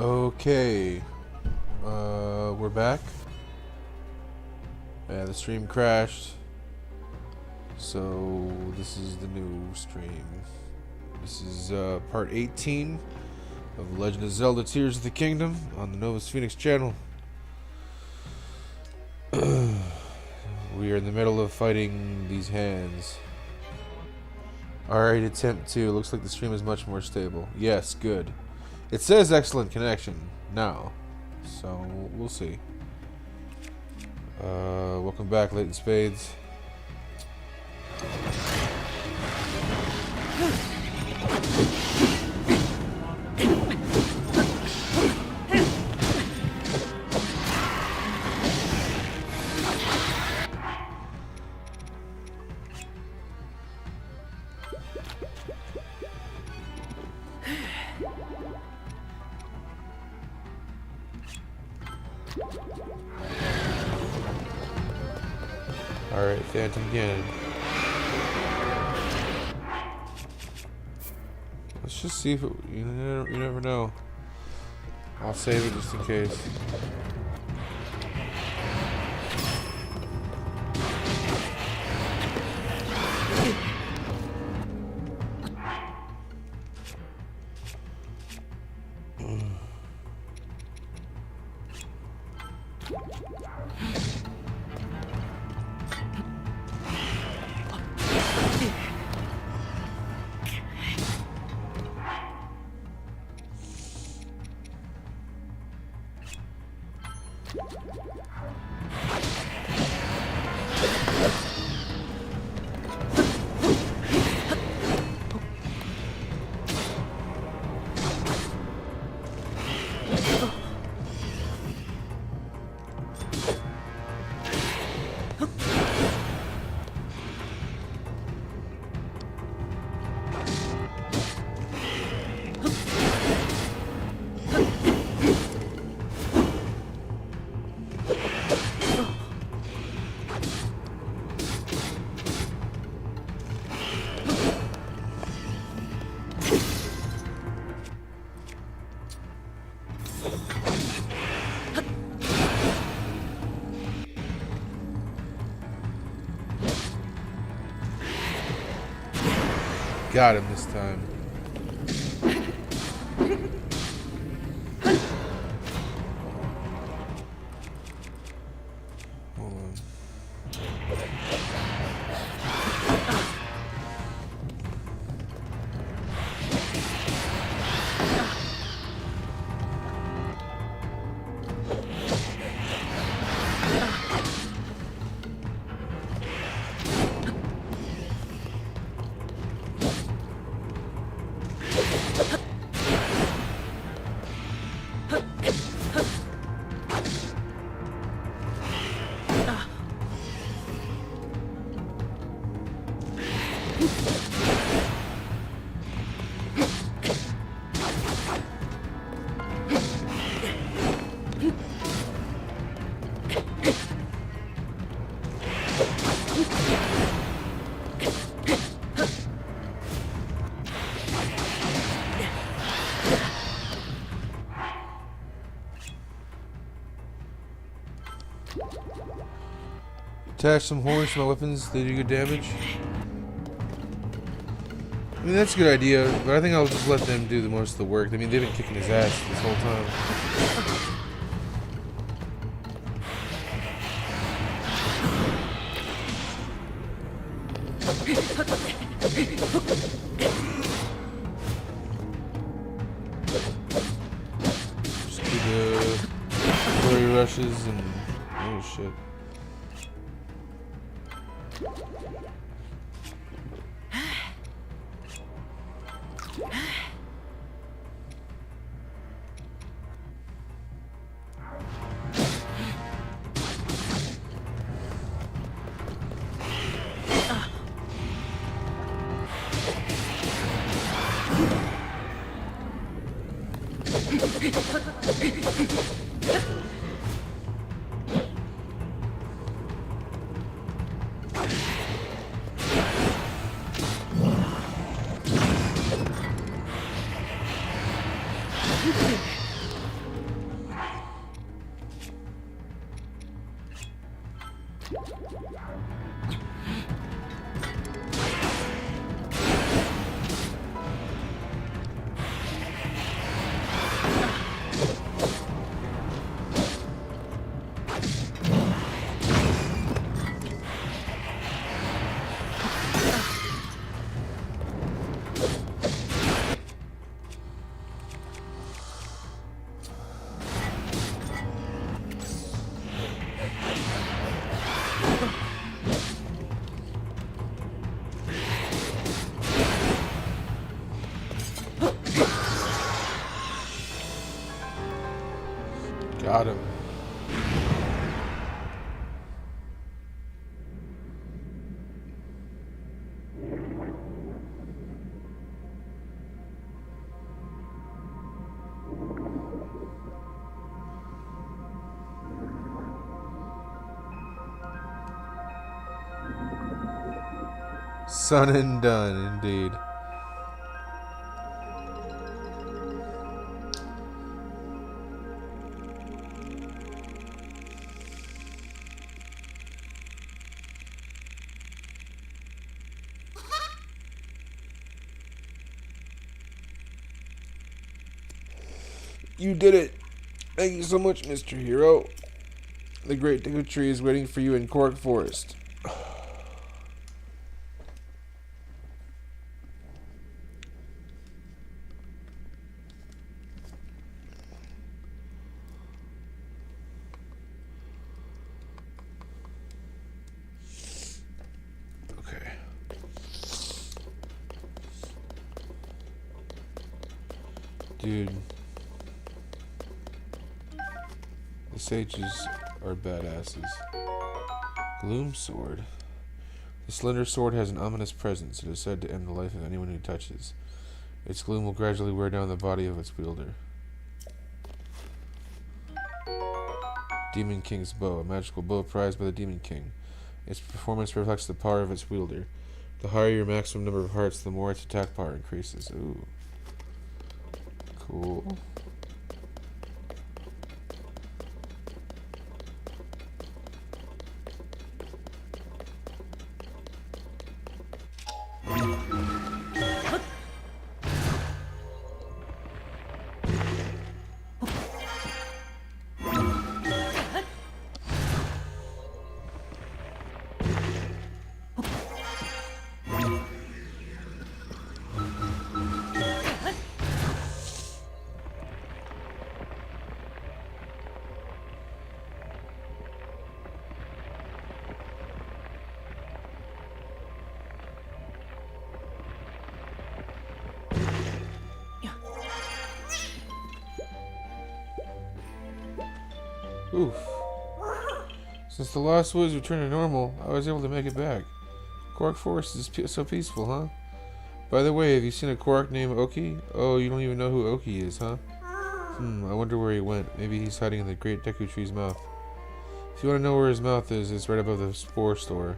Okay, we're back. Yeah, the stream crashed, so this is the new stream. This is part 18 of The Legend of Zelda Tears of the Kingdom on the Novus Phoenix channel. We are in the middle of fighting these hands. Alright, attempt 2. Looks like the stream is much more stable. Yes, good. It says excellent connection now, so we'll see. Welcome back, Leighton Spades. Alright, Phantom again. Let's just see if it, you never know. I'll save it just in case. Got him this time. Hold on. Attach some horns to my weapons, they do good damage. I mean, that's a good idea, but I think I'll just let them do the most of the work. I mean, they've been kicking his ass this whole time. Just do the flurry rushes and... oh shit. Got him. Son and done, indeed. You did it! Thank you so much, Mr. Hero. The Great Deku Tree is waiting for you in Korok Forest. Okay. Dude. The sages are badasses. Gloom Sword. The slender sword has an ominous presence. It is said to end the life of anyone who touches. Its gloom will gradually wear down the body of its wielder. Demon King's Bow. A magical bow prized by the Demon King. Its performance reflects the power of its wielder. The higher your maximum number of hearts, the more its attack power increases. Ooh. Cool. Oof. Since the Lost Woods returned to normal, I was able to make it back. Korok Forest is so peaceful, huh? By the way, have you seen a Korok named Oki? Oh, you don't even know who Oki is, huh? I wonder where he went. Maybe he's hiding in the Great Deku Tree's mouth. If you want to know where his mouth is, it's right above the Spore Store.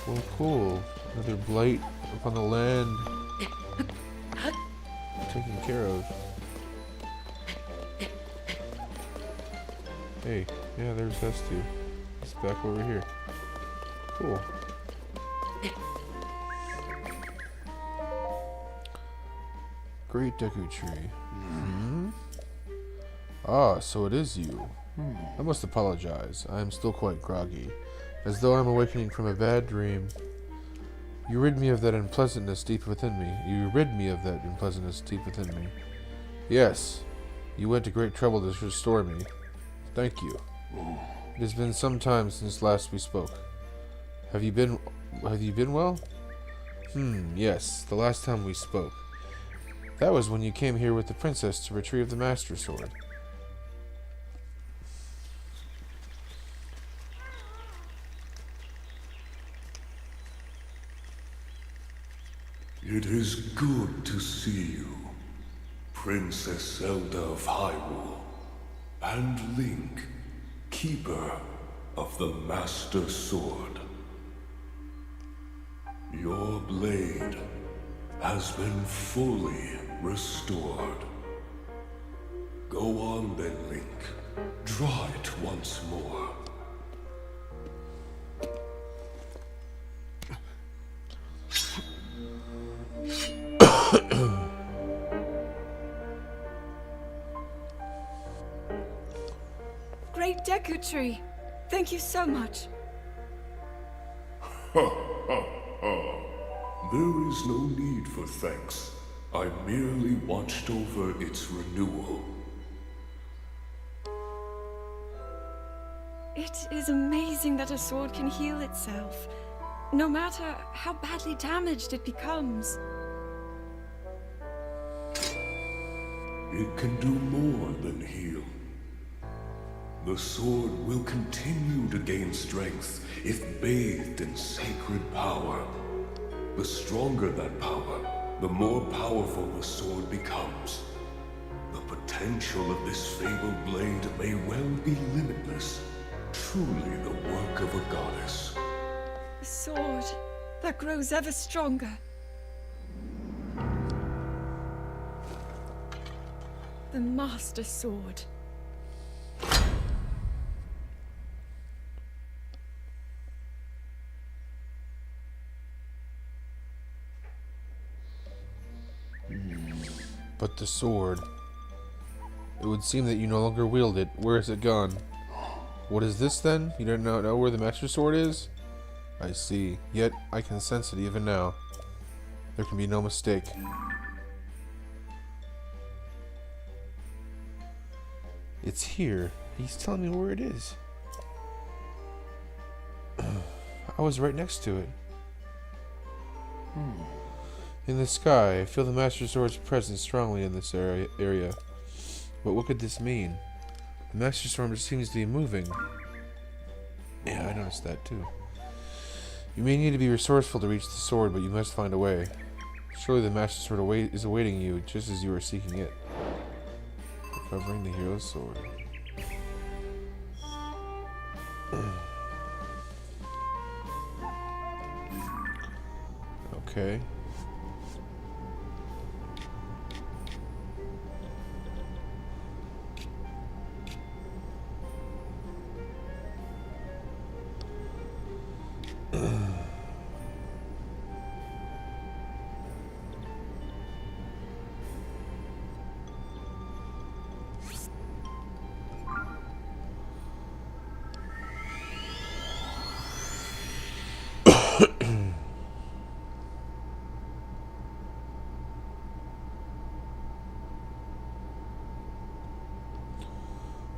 Well, cool. Another blight up on the land. Taken care of. Hey, yeah, there's us two. It's back over here. Cool. Great Deku Tree. Ah, so it is you. I must apologize. I am still quite groggy. As though I'm awakening from a bad dream. You rid me of that unpleasantness deep within me. Yes. You went to great trouble to restore me. Thank you. It has been some time since last we spoke. Have you been well? Yes, the last time we spoke. That was when you came here with the princess to retrieve the Master Sword. It is good to see you, Princess Zelda of Hyrule, and Link, Keeper of the Master Sword. blade has been fully restored. Go on then, Link. Draw it once more. Great Deku Tree. Thank you so much. There is no need for thanks. I merely watched over its renewal. It is amazing that a sword can heal itself, no matter how badly damaged it becomes. It can do more than heal. The sword will continue to gain strength if bathed in sacred power. The stronger that power, the more powerful the sword becomes. The potential of this fabled blade may well be limitless. Truly the work of a goddess. A sword that grows ever stronger. The Master Sword. But the sword. It would seem that you no longer wield it. Where is it gone? What is this then? You don't know where the Master Sword is? I see. Yet I can sense it even now. There can be no mistake. It's here. He's telling me where it is. I was right next to it. In the sky, I feel the Master Sword's presence strongly in this area. But what could this mean? The Master Sword seems to be moving. Yeah, I noticed that too. You may need to be resourceful to reach the sword, but you must find a way. Surely the Master Sword is awaiting you, just as you are seeking it. Recovering the hero's sword. Okay.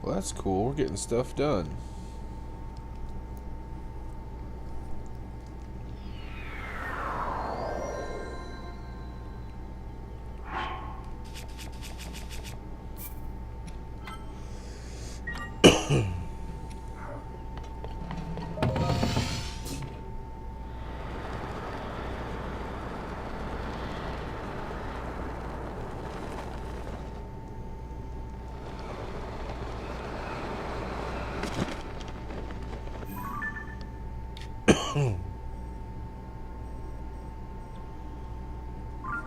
Well, that's cool. We're getting stuff done.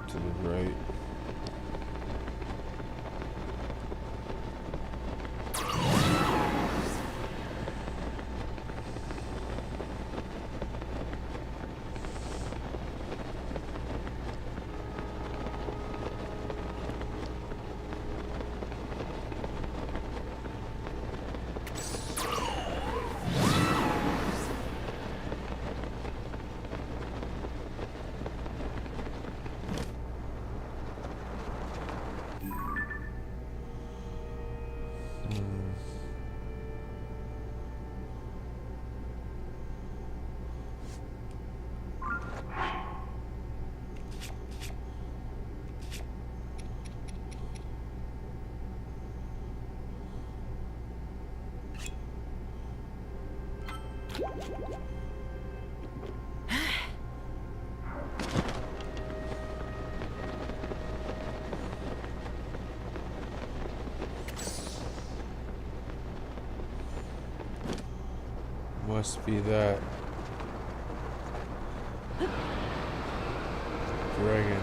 To the right. Must be that. dragon.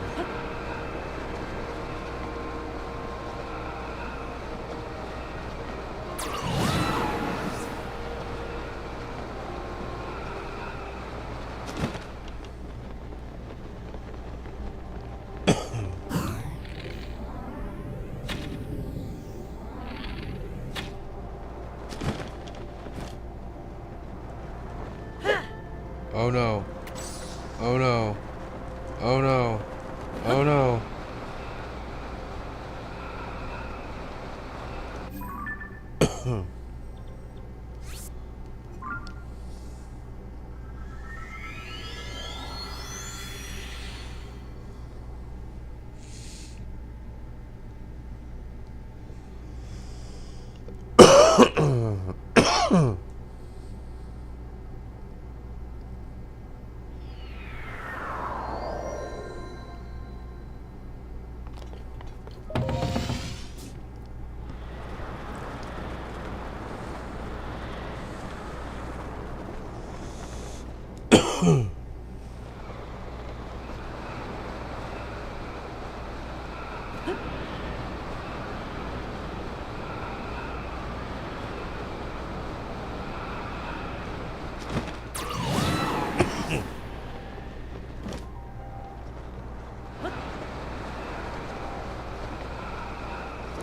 Oh no. Oh no. Oh no. Oh no.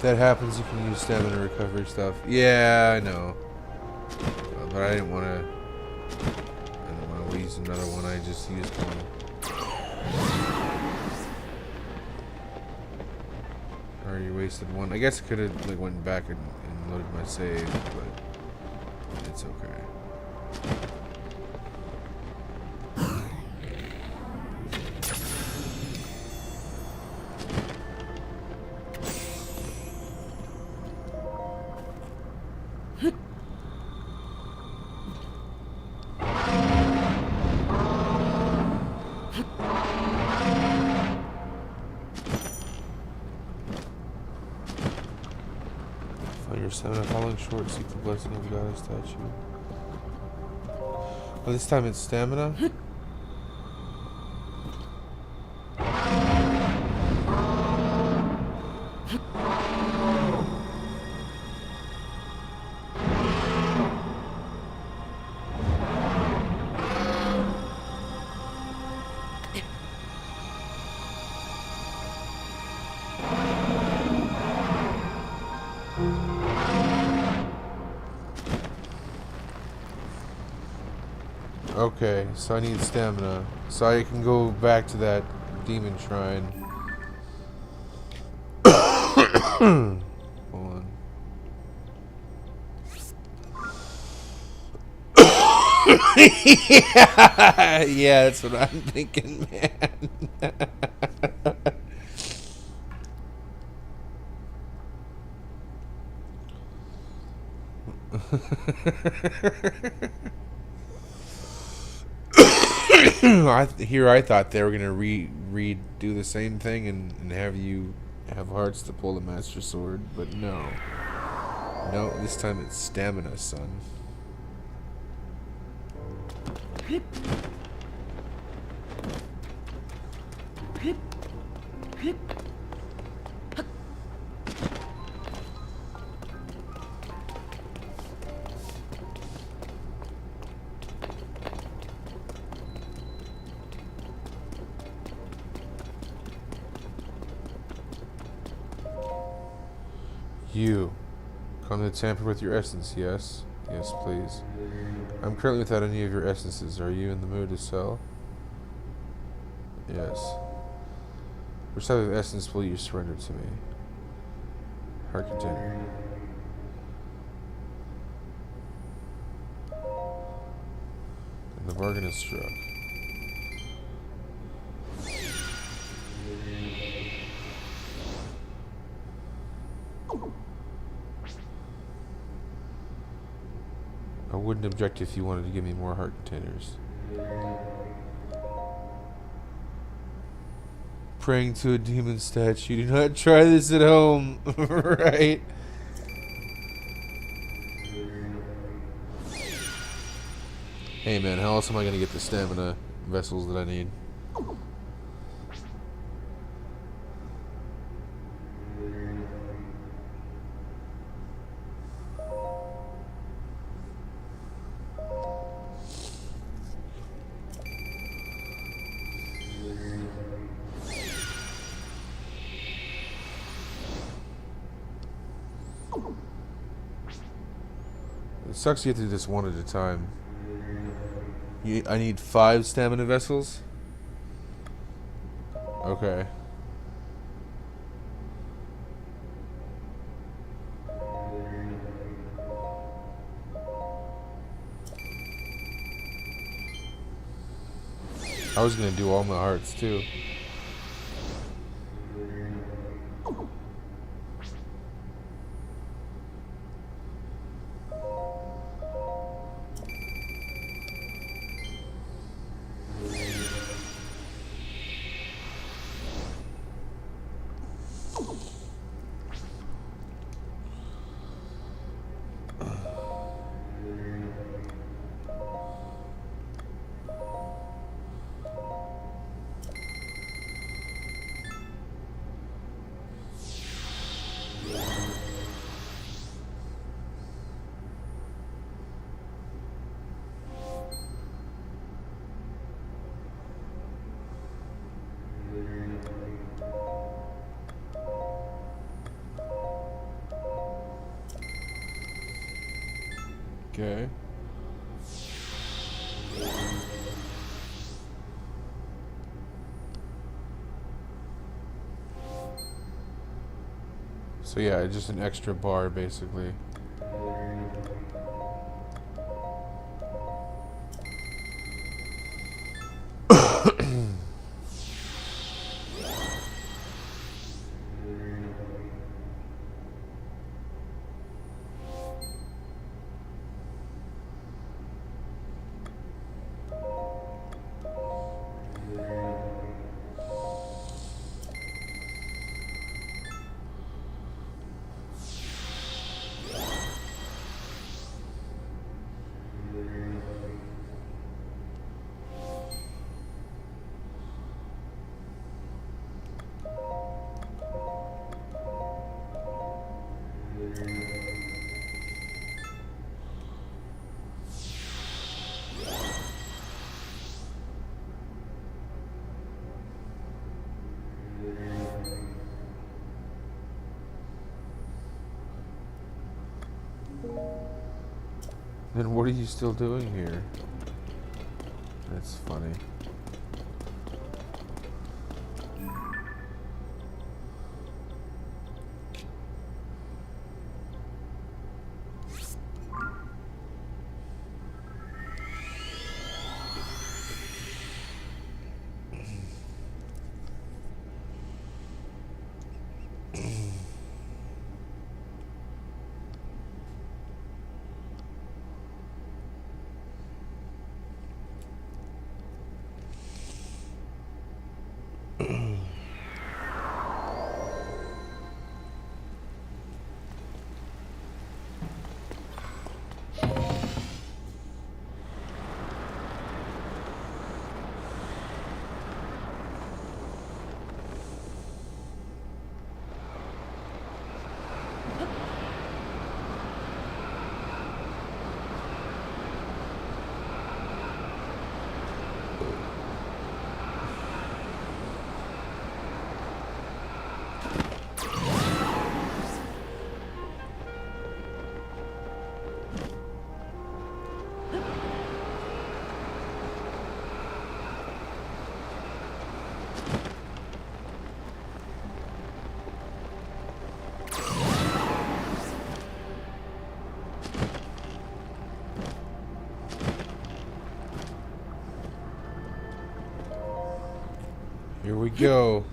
That happens, you can use stamina recovery stuff. Yeah, I know. But I didn't want to use another one. I just used one. I already wasted one. I guess I could have like went back and loaded my save, but it's okay. Find your stamina falling short, seek the blessing of the goddess statue. Oh, this time it's stamina? Okay, so I need stamina. So I can go back to that demon shrine. Hold on. Yeah, that's what I'm thinking, man. I thought they were gonna redo the same thing and have you have hearts to pull the Master Sword, but no. No, this time it's stamina, son. You. Come to tamper with your essence, yes? Yes, please. I'm currently without any of your essences. Are you in the mood to sell? Yes. Which type of essence will you surrender to me? Heart container. And the bargain is struck. I wouldn't object if you wanted to give me more heart containers. Praying to a demon statue. Do not try this at home. Right? Hey man, how else am I going to get the stamina vessels that I need? sucks you have to do this one at a time. I need 5 stamina vessels? Okay. I was gonna do all my hearts too. Okay. So yeah, just an extra bar basically. Then what are you still doing here? That's funny. Here we go.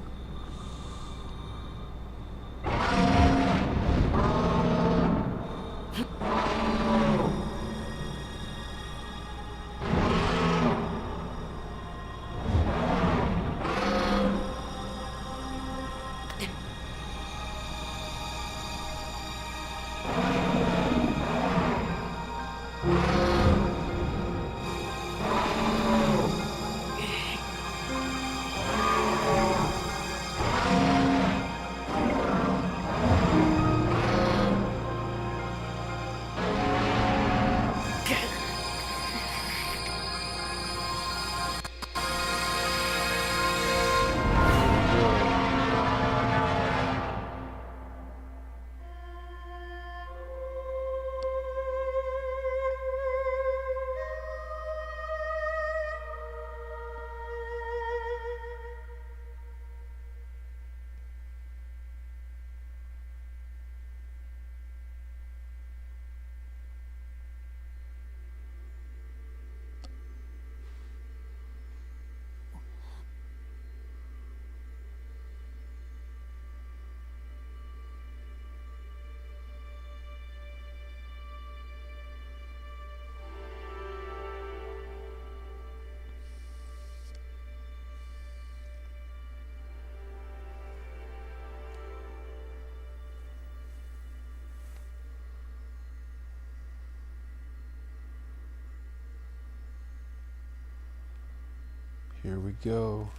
Here we go.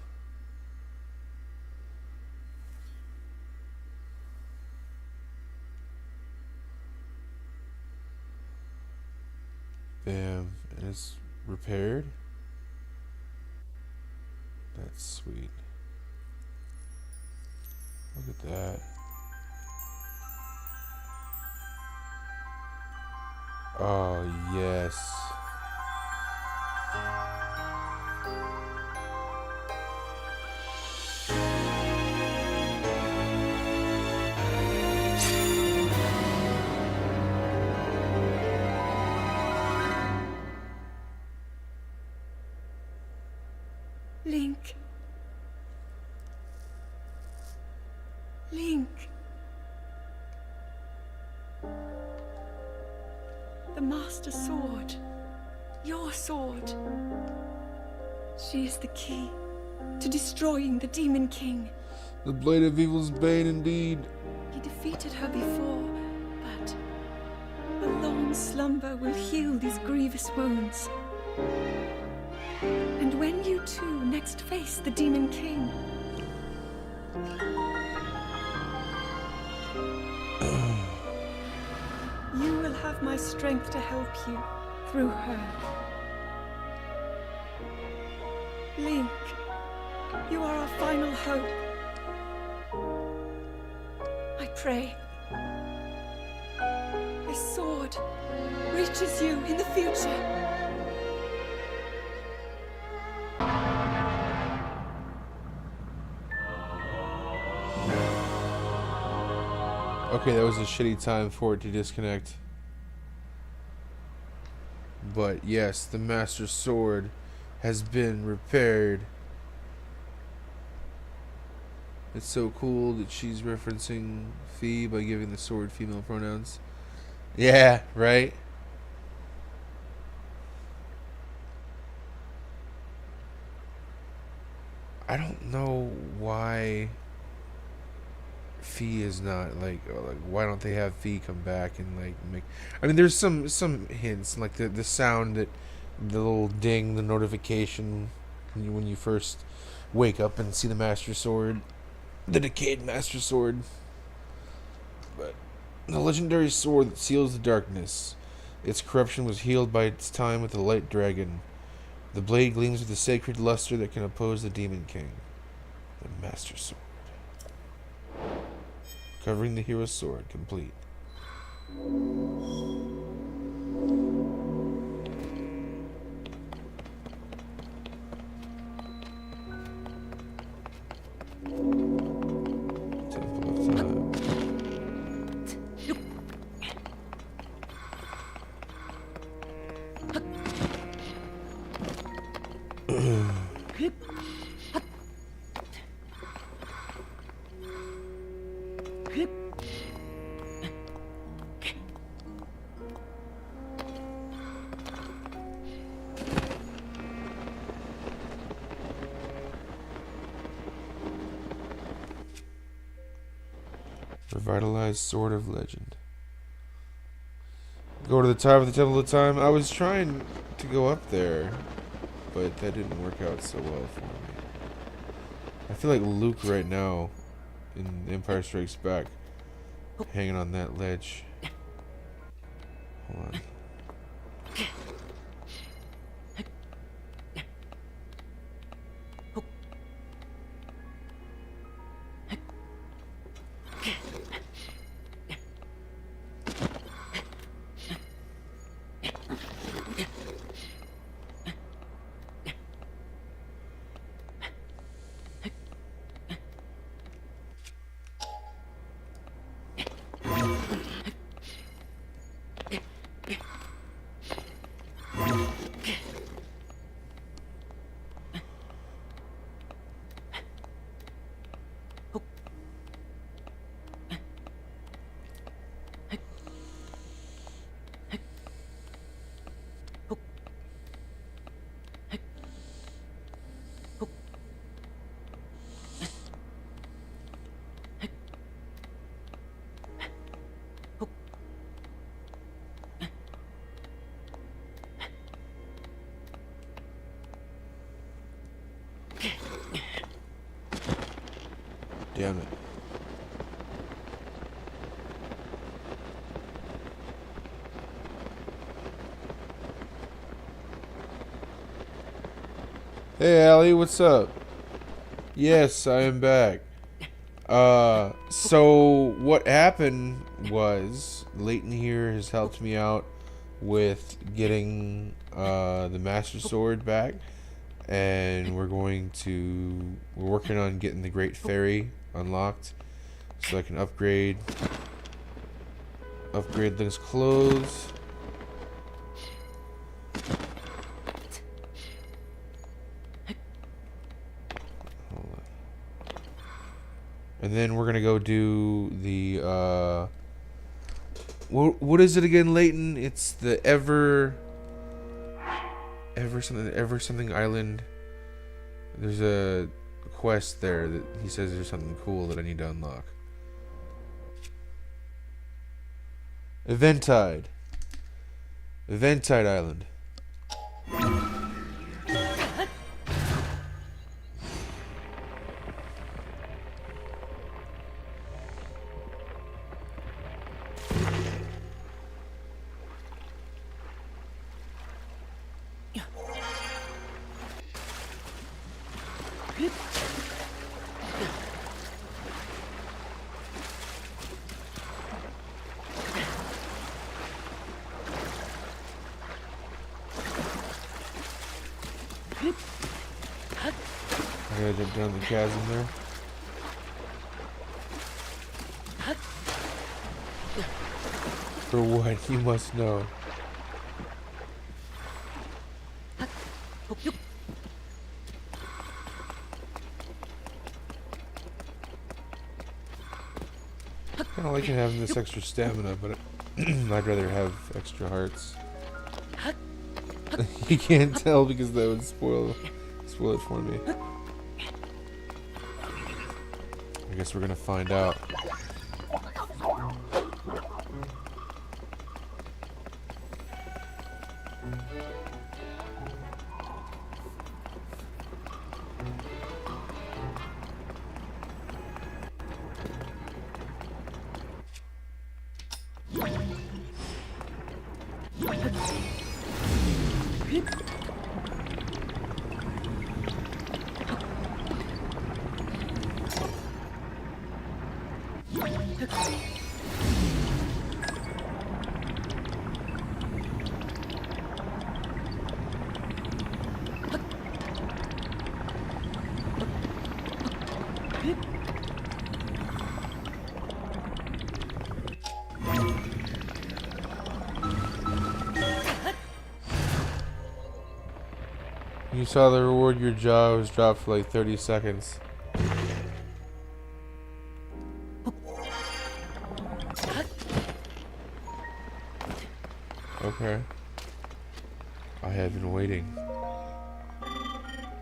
Bam. And it's repaired. That's sweet. Look at that. Oh, yes. Link. Link. The Master Sword. Your sword. She is the key to destroying the Demon King. The blade of evil's bane indeed. He defeated her before, but a long slumber will heal these grievous wounds. And when you two next face the Demon King, you will have my strength to help you through her. Link, you are our final hope. I pray this sword reaches you in the future. Okay, that was a shitty time for it to disconnect. But yes, the Master Sword has been repaired. It's so cool that she's referencing Fee by giving the sword female pronouns. Yeah, right? I don't know why Fee is not like why don't they have Fee come back and like make, I mean there's some hints like the sound that the little ding, the notification when you first wake up and see the Master Sword, the decayed Master Sword. But the legendary sword that seals the darkness, its corruption was healed by its time with the light dragon. The blade gleams with a sacred luster that can oppose the Demon King. The Master Sword. Covering the hero's sword, complete. Temple of Time. Revitalized Sword of Legend. Go to the top of the Temple of Time. I was trying to go up there, but that didn't work out so well for me. I feel like Luke right now in Empire Strikes Back, hanging on that ledge. Hold on. Damn it. Hey, Allie, what's up? Yes, I am back. So what happened was Leighton here has helped me out with getting the Master Sword back, and we're working on getting the Great Fairy unlocked so I can upgrade Link's clothes. And then we're gonna go do the what is it again, Leighton? It's the ever something island. There's a quest there that he says there's something cool that I need to unlock. Eventide Island. I gotta jump down the chasm there. For what? You must know. Kinda like having this extra stamina, but I'd rather have extra hearts. You can't tell because that would spoil it for me. I guess we're gonna find out. You saw the reward, your jaw was dropped for like 30 seconds. Okay. I have been waiting.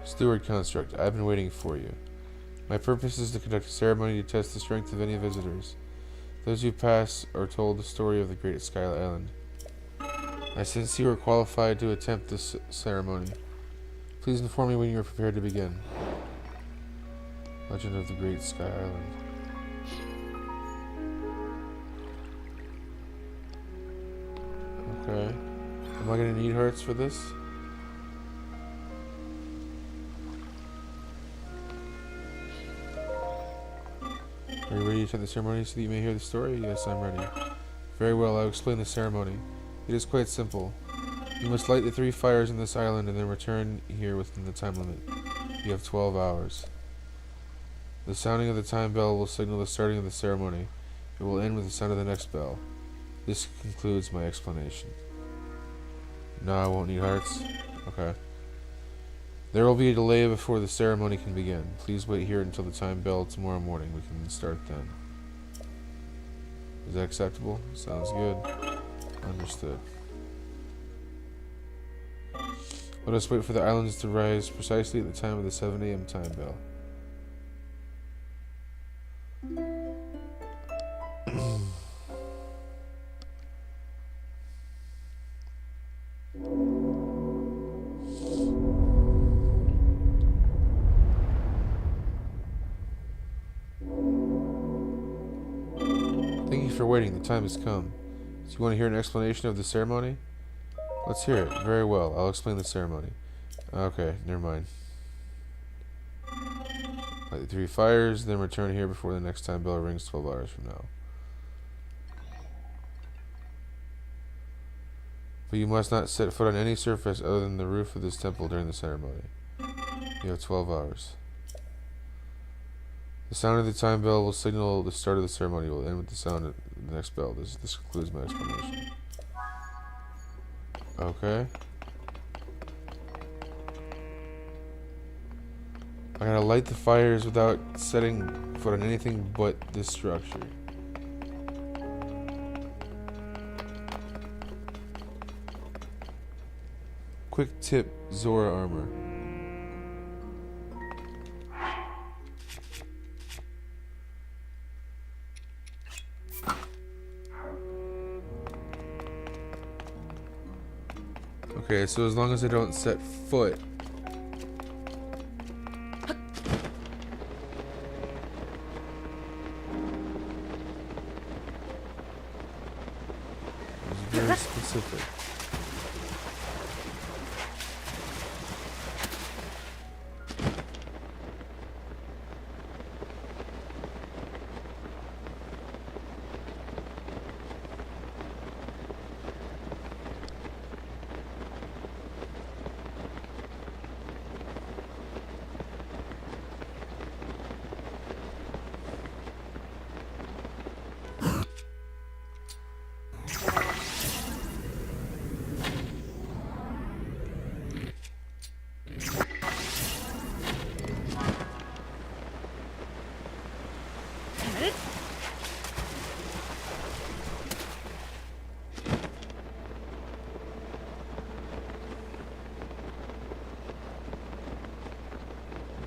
Steward Construct, I've been waiting for you. My purpose is to conduct a ceremony to test the strength of any visitors. Those who pass are told the story of the Great Sky Island. I sense you are qualified to attempt this ceremony. Please inform me when you are prepared to begin. Legend of the Great Sky Island. Okay. Am I gonna need hearts for this? Are you ready to start the ceremony so that you may hear the story? Yes, I'm ready. Very well, I'll explain the ceremony. It is quite simple. You must light the 3 fires on this island and then return here within the time limit. You have 12 hours. The sounding of the time bell will signal the starting of the ceremony. It will end with the sound of the next bell. This concludes my explanation. No, I won't need hearts. Okay. There will be a delay before the ceremony can begin. Please wait here until the time bell tomorrow morning. We can start then. Is that acceptable? Sounds good. Understood. Let us wait for the islands to rise precisely at the time of the 7 a.m. time bell. for waiting. The time has come. Do you want to hear an explanation of the ceremony? Let's hear it. Very well. I'll explain the ceremony. Okay, never mind. Light the 3 fires, then return here before the next time bell rings 12 hours from now. But you must not set foot on any surface other than the roof of this temple during the ceremony. You have 12 hours. The sound of the time bell will signal the start of the ceremony. Will end with the sound of the next bell. This concludes my explanation. Okay. I gotta light the fires without setting foot on anything but this structure. Quick tip, Zora armor. Okay, so as long as I don't set foot. It's very specific.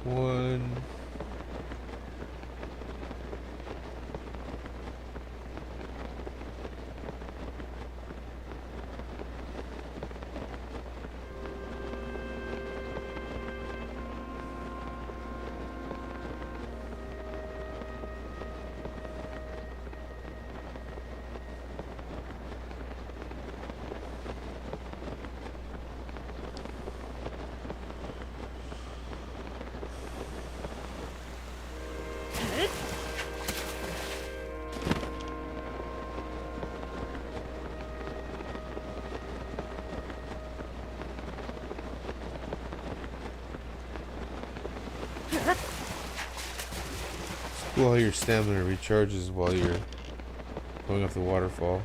One. Cool how your stamina recharges while you're going up the waterfall.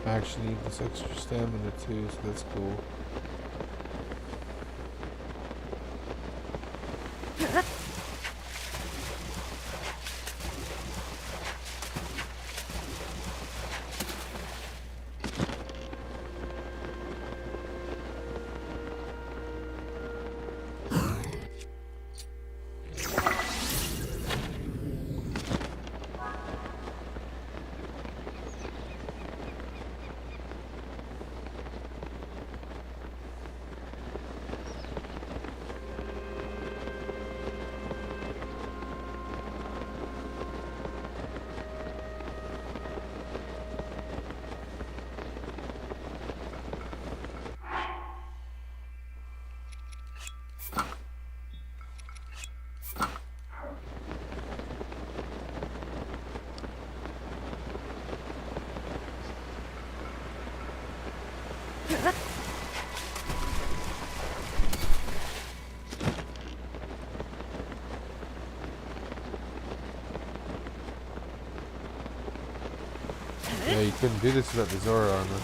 I actually need this extra stamina too, so that's cool. Yeah, you couldn't do this without the Zora armor.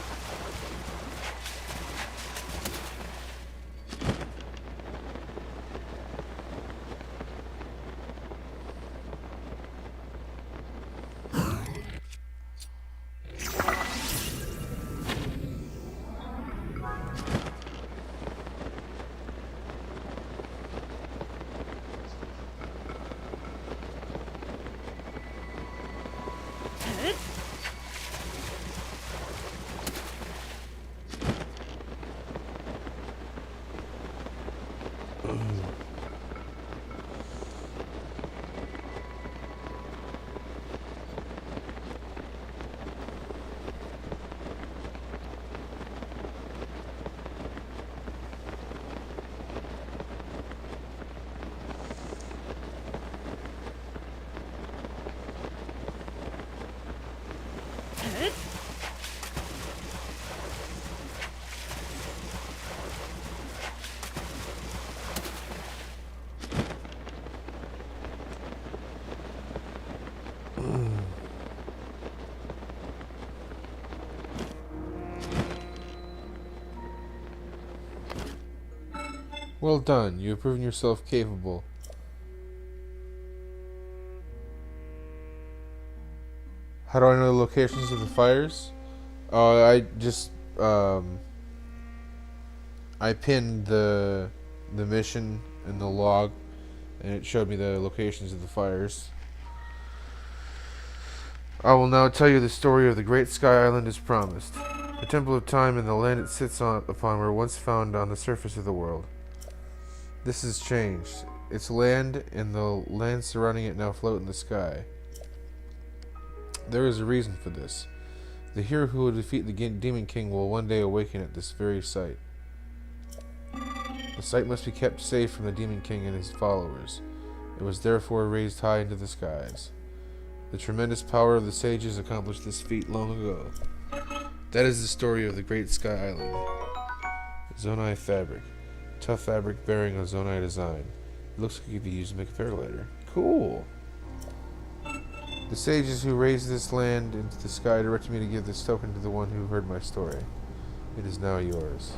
Well done. You have proven yourself capable. How do I know the locations of the fires? I just I pinned the mission in the log, and it showed me the locations of the fires. I will now tell you the story of the Great Sky Island as promised. The Temple of Time and the land it sits upon were once found on the surface of the world. This has changed. Its land and the land surrounding it now float in the sky. There is a reason for this. The hero who will defeat the Demon King will one day awaken at this very site. The site must be kept safe from the Demon King and his followers. It was therefore raised high into the skies. The tremendous power of the sages accomplished this feat long ago. That is the story of the Great Sky Island. Zonai fabric. Tough fabric bearing a Zonai design. It looks like it could be used to make a paraglider. Cool! The sages who raised this land into the sky directed me to give this token to the one who heard my story. It is now yours.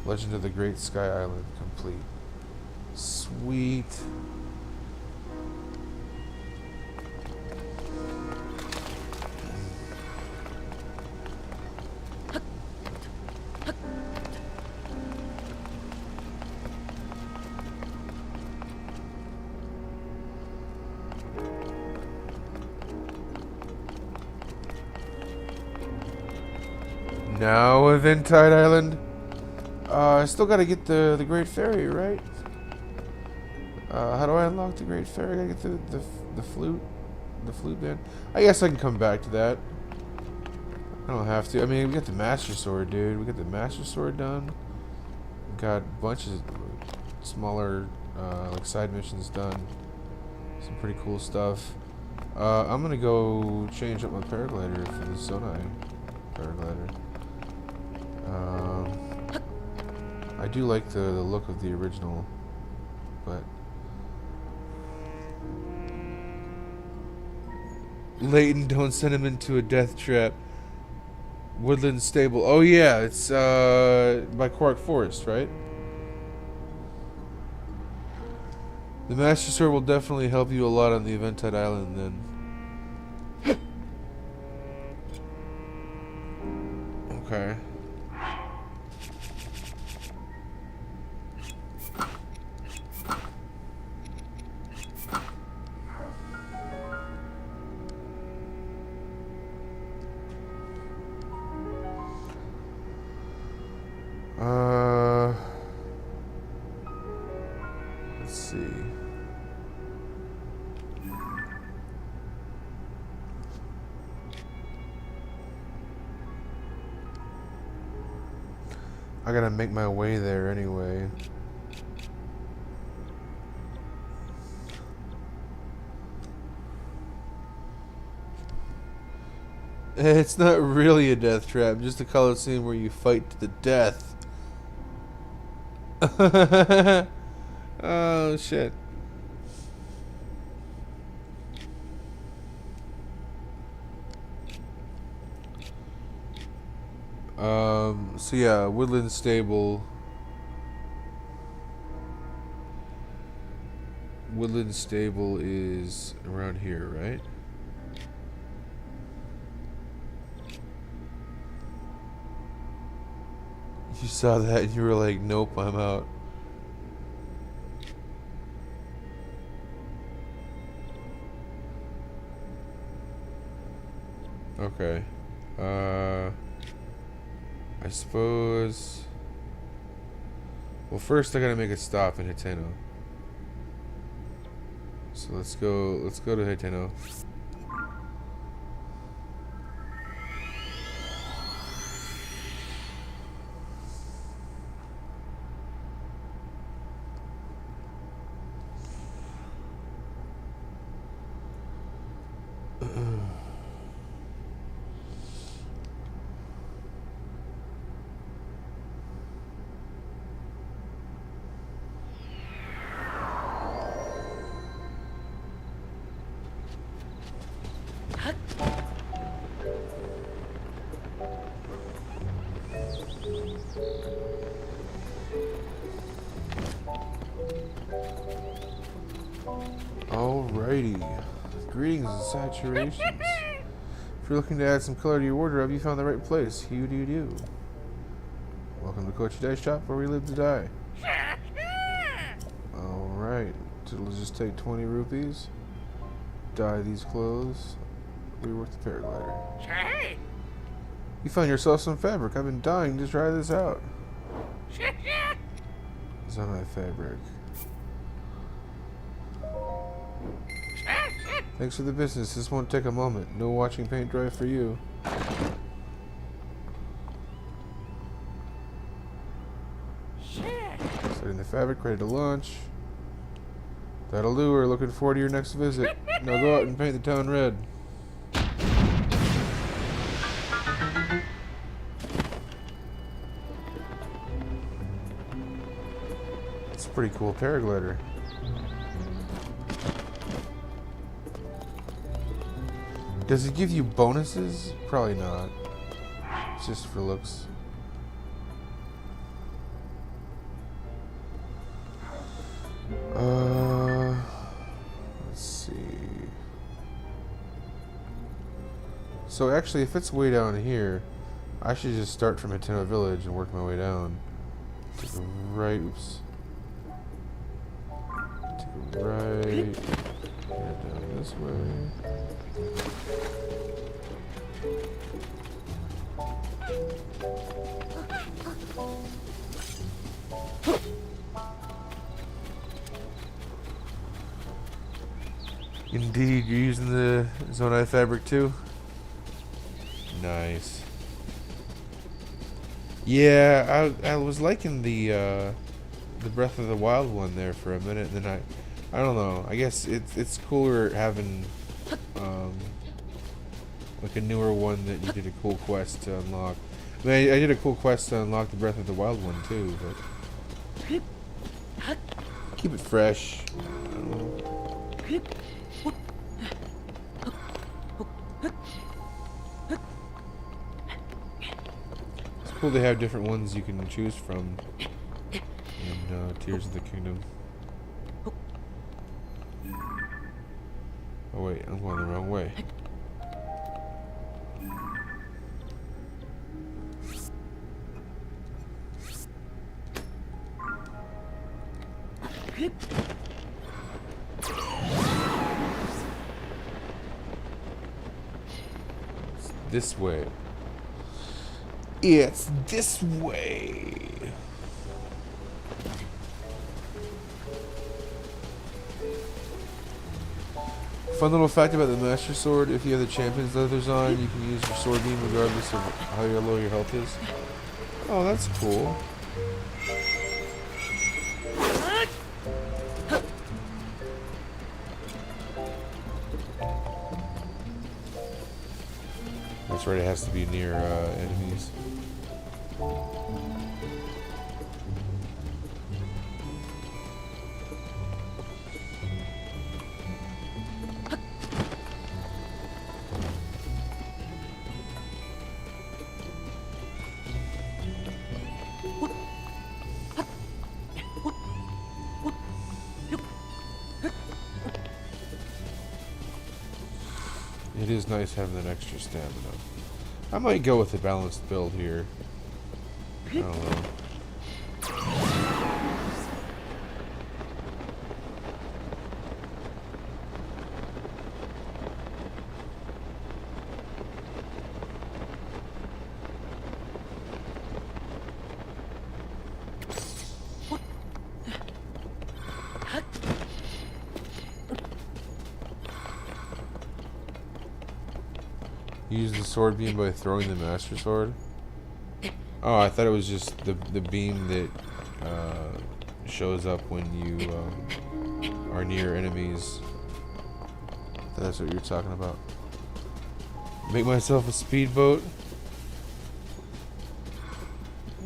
Legend of the Great Sky Island complete. Sweet. Now Eventide Island. I still gotta get the Great Fairy, right? How do I unlock the Great Fairy? I gotta get the flute, band. I guess I can come back to that. I don't have to. I mean, we got the Master Sword, dude. We got the Master Sword done. We got a bunch of smaller, like side missions done. Some pretty cool stuff. I'm gonna go change up my paraglider for the Zonai paraglider. I do like the look of the original, but Leighton, don't send him into a death trap. Woodland Stable. Oh yeah, it's by Quark Forest, right? The Master Sword will definitely help you a lot on the Eventide Island then. Okay. Let's see. I gotta make my way there anyway. It's not really a death trap, just a coliseum where you fight to the death. Oh shit. So yeah, Woodland Stable. Woodland Stable is around here, right? You saw that and you were like, nope, I'm out. Okay. I suppose... Well, first I gotta make a stop in Hiteno. So let's go to Hiteno. Alrighty. Greetings and saturations. If you're looking to add some color to your wardrobe, you found the right place. Do. Welcome to Kochi Dye Shop, where we live to die. Alright. It'll just take 20 rupees. Dye these clothes. Rework the paraglider. You found yourself some fabric. I've been dying to try this out. Zonai fabric. Thanks for the business. This won't take a moment. No watching paint dry for you. Setting the fabric, ready to launch. That'll do. We're looking forward to your next visit. Now go out and paint the town red. It's a pretty cool paraglider. Does it give you bonuses? Probably not. It's just for looks. Let's see. So actually, if it's way down here, I should just start from Hateno Village and work my way down. Take a right. Oops. Take a right. Head down this way. Indeed, you're using the Zonai fabric too? Nice. Yeah, I was liking the Breath of the Wild one there for a minute, and then I don't know. I guess it's cooler having like a newer one that you did a cool quest to unlock. I mean, I did a cool quest to unlock the Breath of the Wild one too, but keep it fresh. I don't know. It's cool they have different ones you can choose from in Tears of the Kingdom. Oh wait, I'm going the wrong way. It's this way. It's this way. Fun little fact about the Master Sword: if you have the Champion's leathers on, you can use your sword beam regardless of how low your health is. Oh, that's cool. That's right, it has to be near enemies. It is nice having that extra stamina. I might go with a balanced build here. I don't know. Use the sword beam by throwing the master sword. Oh, I thought it was just the beam that shows up when you are near enemies. That's what you're talking about. Make myself a speedboat.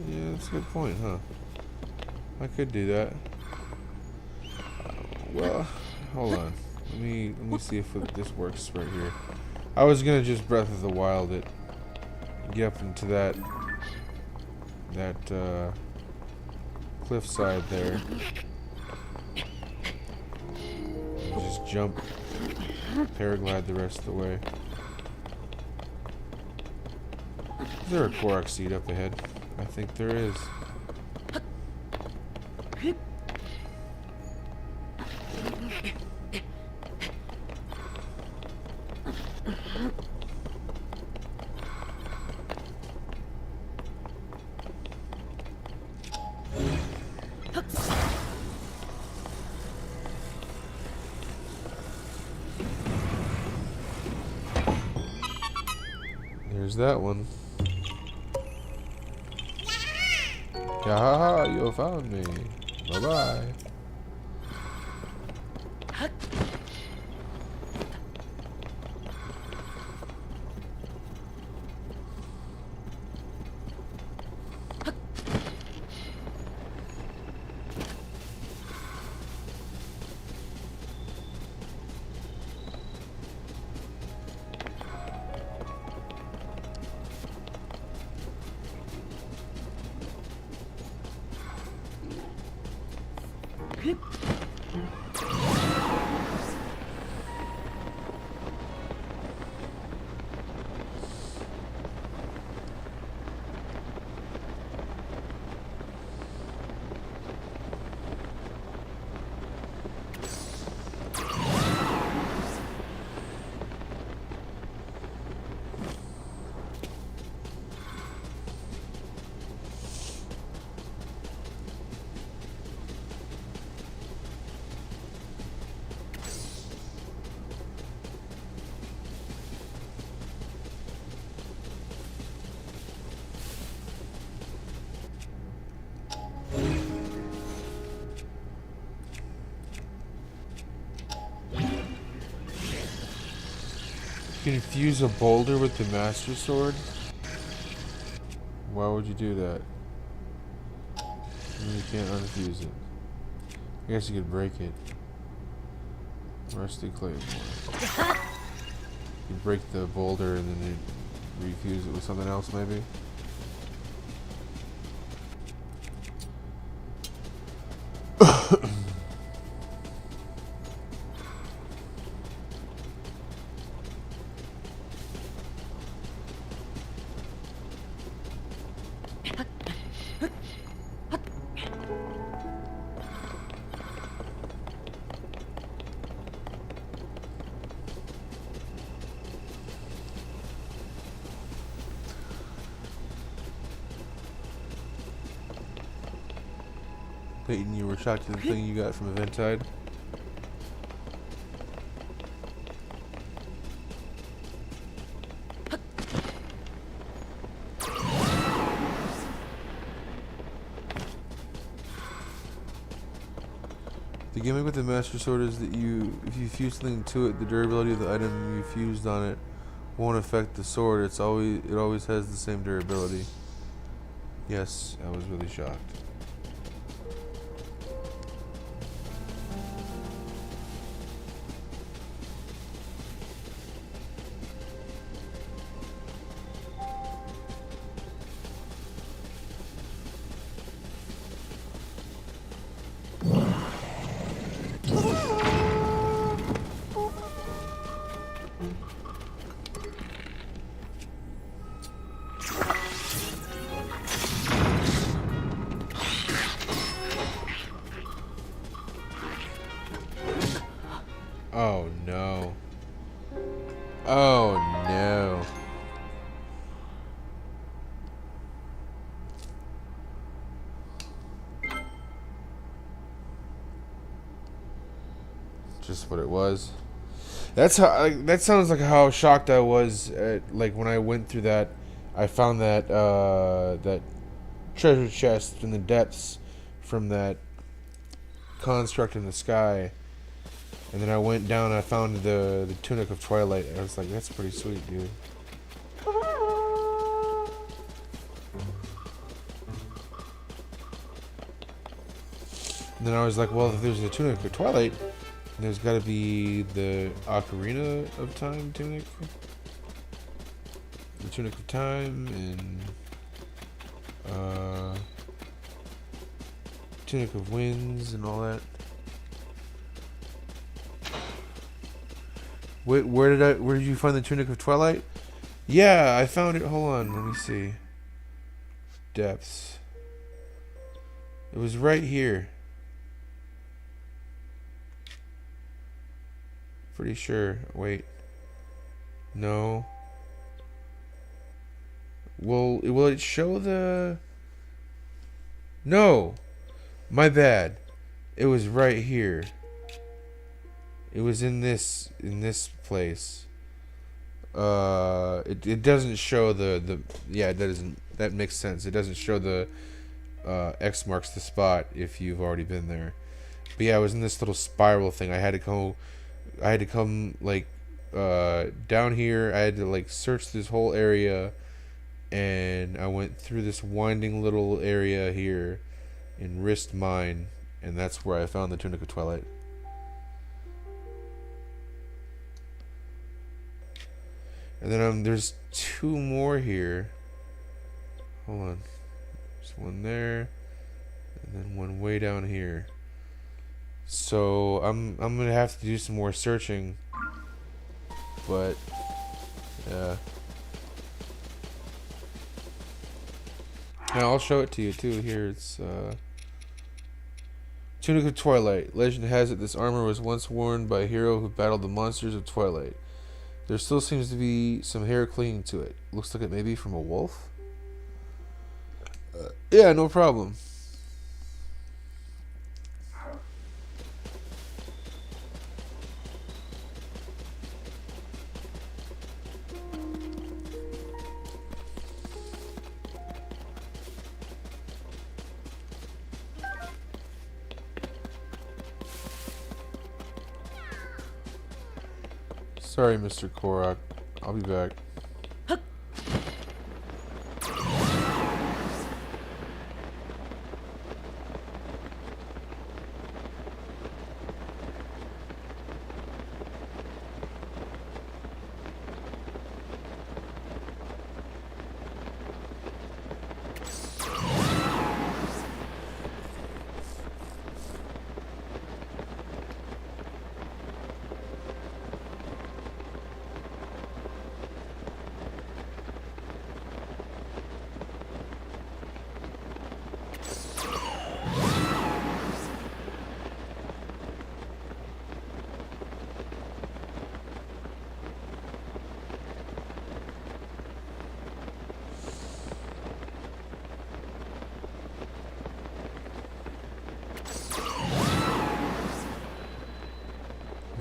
Yeah, that's a good point, huh? I could do that. Well, hold on. Let me see if this works right here. I was gonna just Breath of the Wild it, get up into that cliffside there, and just jump, paraglide the rest of the way. Is there a Korok seed up ahead? I think there is. There's that one. Yahaha, you found me. Bye bye. You can fuse a boulder with the master sword? Why would you do that? You can't unfuse it. I guess you could break it. Rusty claymore. You break the boulder and then you refuse it with something else, maybe? Peyton, you were shocked at the thing you got from Eventide? The gimmick with the Master Sword is that if you fuse something to it, the durability of the item you fused on it won't affect the sword. It always has the same durability. Yes, I was really shocked. Oh no. Oh no. Just what it was. That's how. That sounds like how shocked I was at, like when I went through that. I found that that treasure chest in the depths from that construct in the sky, and then I went down. And I found the tunic of twilight. I was like, that's pretty sweet, dude. And then I was like, well, if there's the tunic of twilight, there's got to be the Ocarina of Time tunic. The Tunic of Time and Tunic of Winds and all that. Where did you find the Tunic of Twilight? Yeah, I found it. Hold on, let me see. Depths. It was right here. Pretty sure. Wait. No. Will it show the... No. My bad. It was right here. It was in this place. It doesn't show the yeah, it doesn't, that makes sense. It doesn't show the X marks the spot if you've already been there. But yeah, it was in this little spiral thing. I had to come like down here. I had to like search this whole area, and I went through this winding little area here in Wrist Mine, and that's where I found the Tunic of Twilight. And then there's two more here. Hold on. There's one there, and then one way down here. So I'm gonna have to do some more searching. But yeah. Now I'll show it to you too. Here it's Tunic of Twilight. Legend has it this armor was once worn by a hero who battled the monsters of Twilight. There still seems to be some hair clinging to it. Looks like it may be from a wolf. Yeah, no problem. Sorry, Mr. Korok. I'll be back.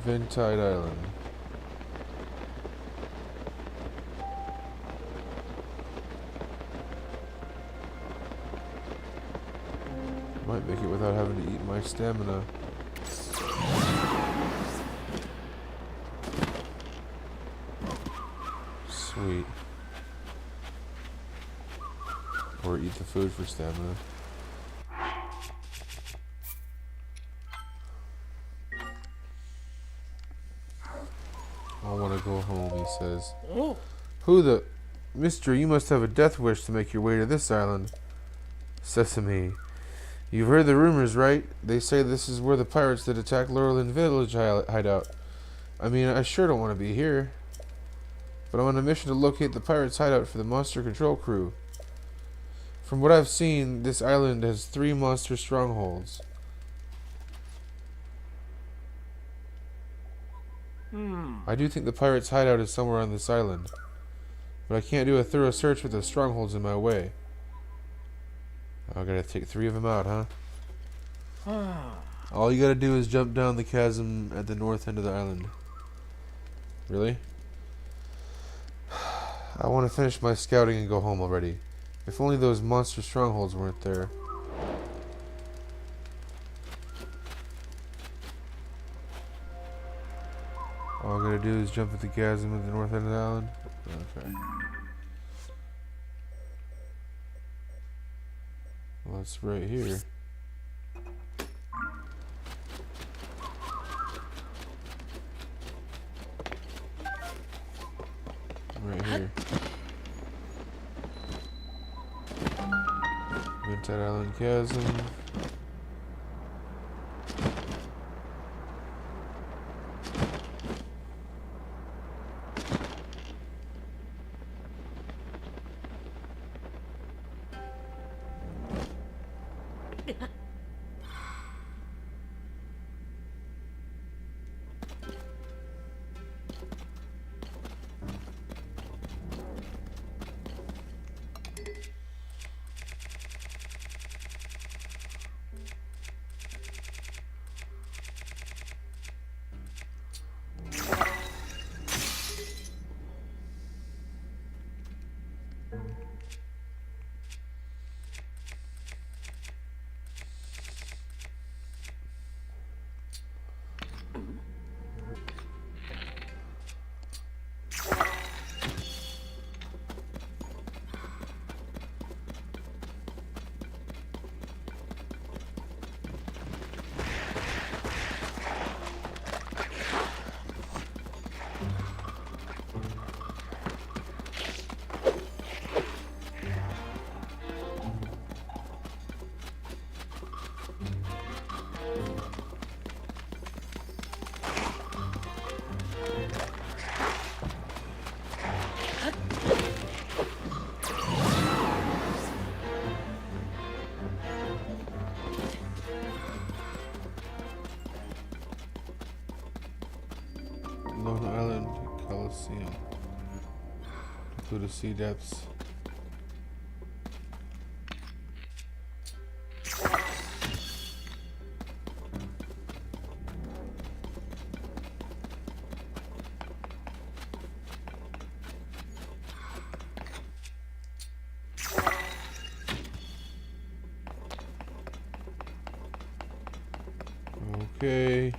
Ventide Island. Might make it without having to eat my stamina. Sweet. Or eat the food for stamina. I want to go home, he says. Oh. Who the... Mister, you must have a death wish to make your way to this island. Sesame. You've heard the rumors, right? They say this is where the pirates that attacked Laurelin Village hide out. I mean, I sure don't want to be here. But I'm on a mission to locate the pirates' hideout for the monster control crew. From what I've seen, this island has 3 monster strongholds. I do think the pirates' hideout is somewhere on this island, but I can't do a thorough search with the strongholds in my way. I gotta take 3 of them out, huh? All you gotta do is jump down the chasm at the north end of the island. Really? I want to finish my scouting and go home already. If only those monster strongholds weren't there. All I gotta do is jump at the chasm at the north end of the island? Okay. Well, it's right here. Right here. Vintat Island Chasm. Long Island Coliseum. Go to sea depths. Okay.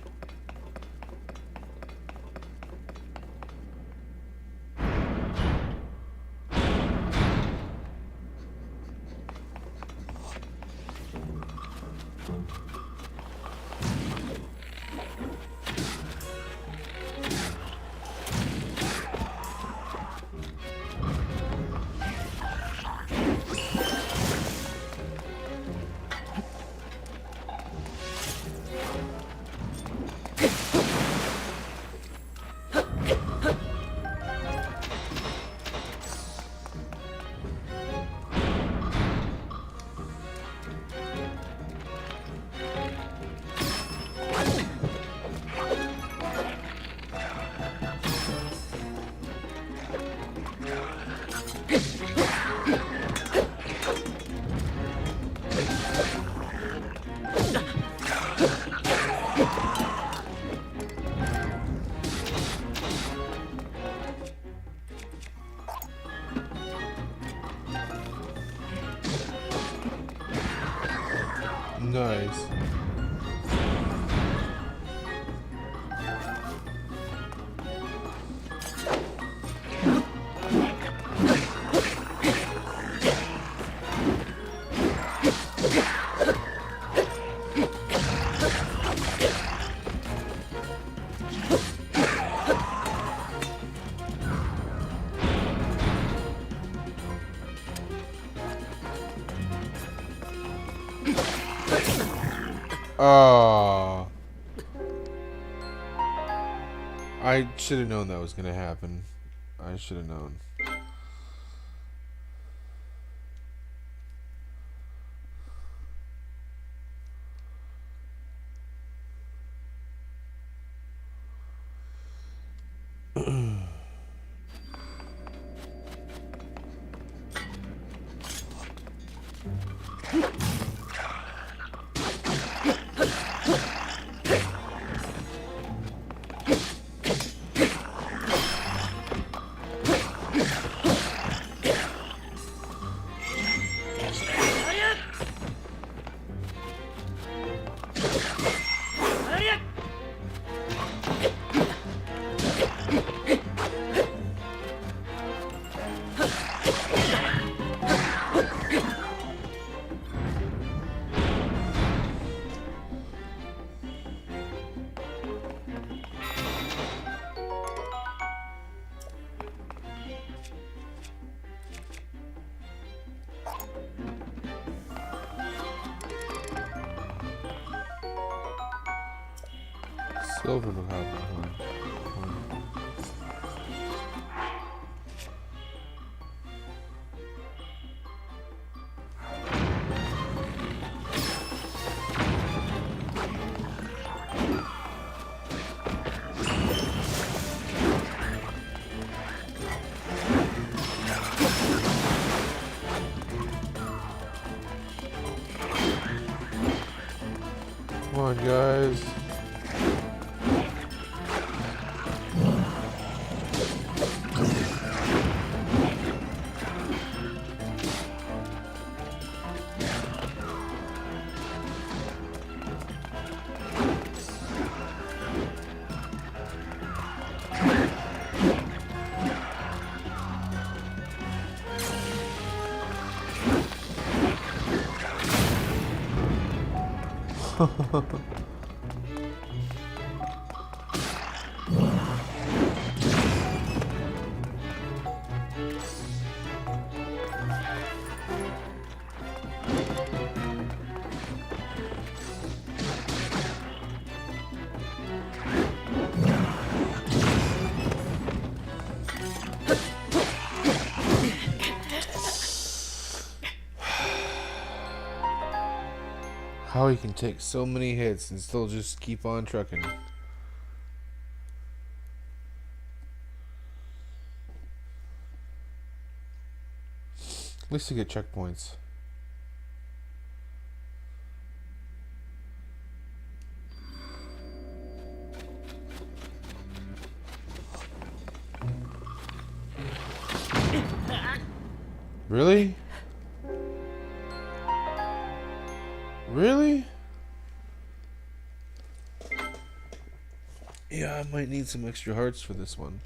Nice. Oh. I should have known that was gonna happen. I should have known. Silver will happen. Come on, guys. How he can take so many hits and still just keep on trucking. At least you get checkpoints. Really? Really? Yeah, I might need some extra hearts for this one.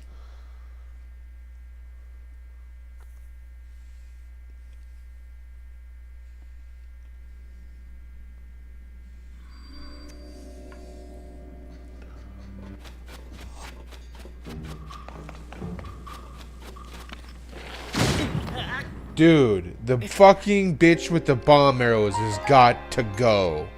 Dude, the fucking bitch with the bomb arrows has got to go.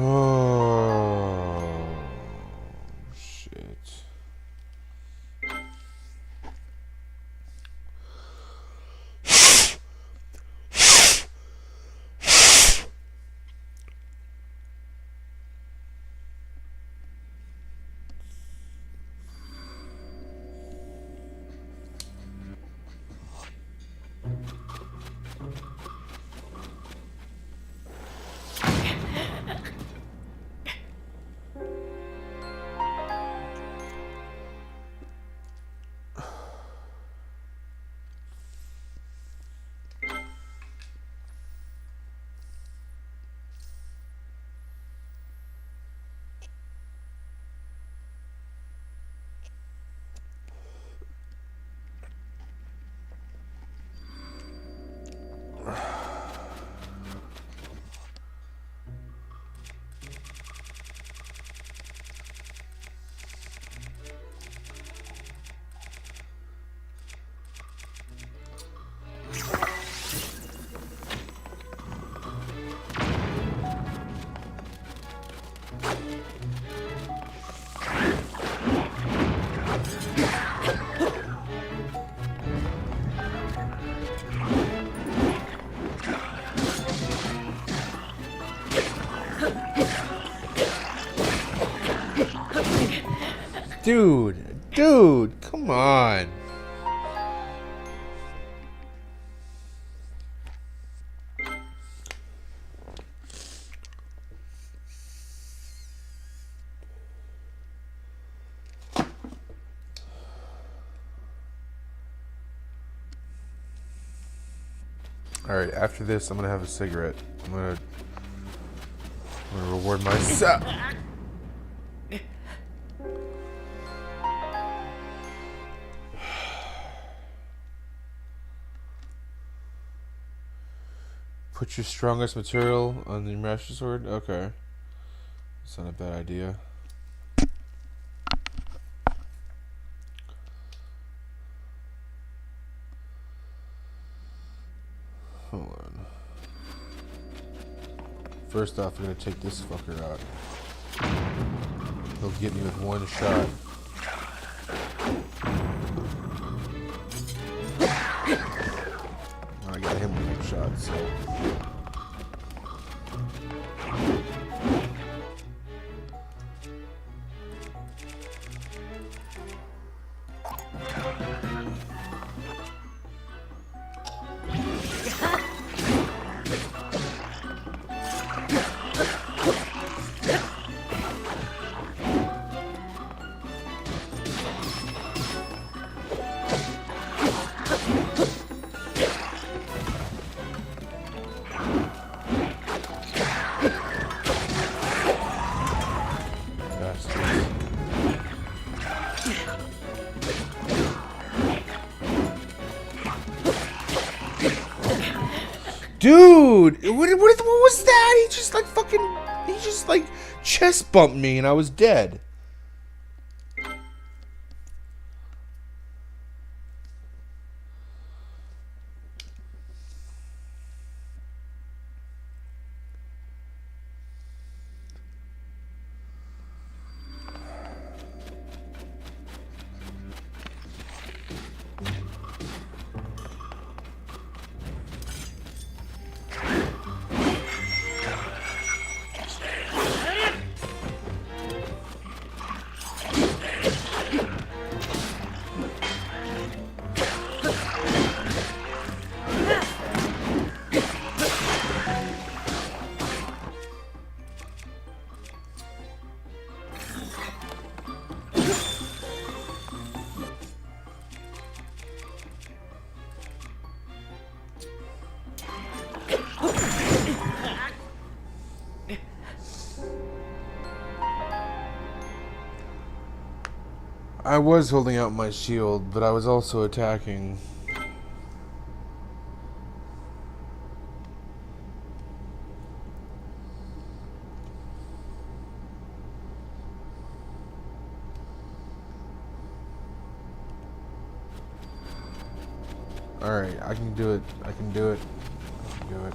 Oh, shit. Dude, come on. Alright, after this, I'm gonna have a cigarette. I'm gonna reward myself. Put your strongest material on the Master Sword? Okay. That's not a bad idea. Hold on. First off, I'm gonna take this fucker out. He'll get me with one shot. I got him with one shot, so. Dude, what was that? He just like chest bumped me and I was dead. I was holding out my shield, but I was also attacking. Alright, I can do it. I can do it. I can do it.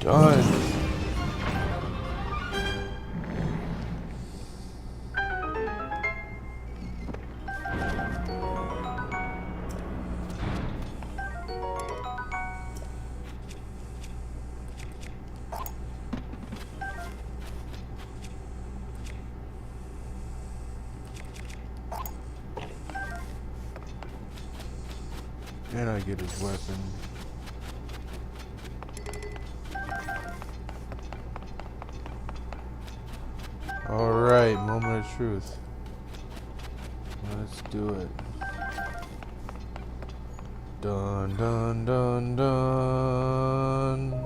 Done. And I get his weapon. Alright, moment of truth. Let's do it. Dun dun dun dun.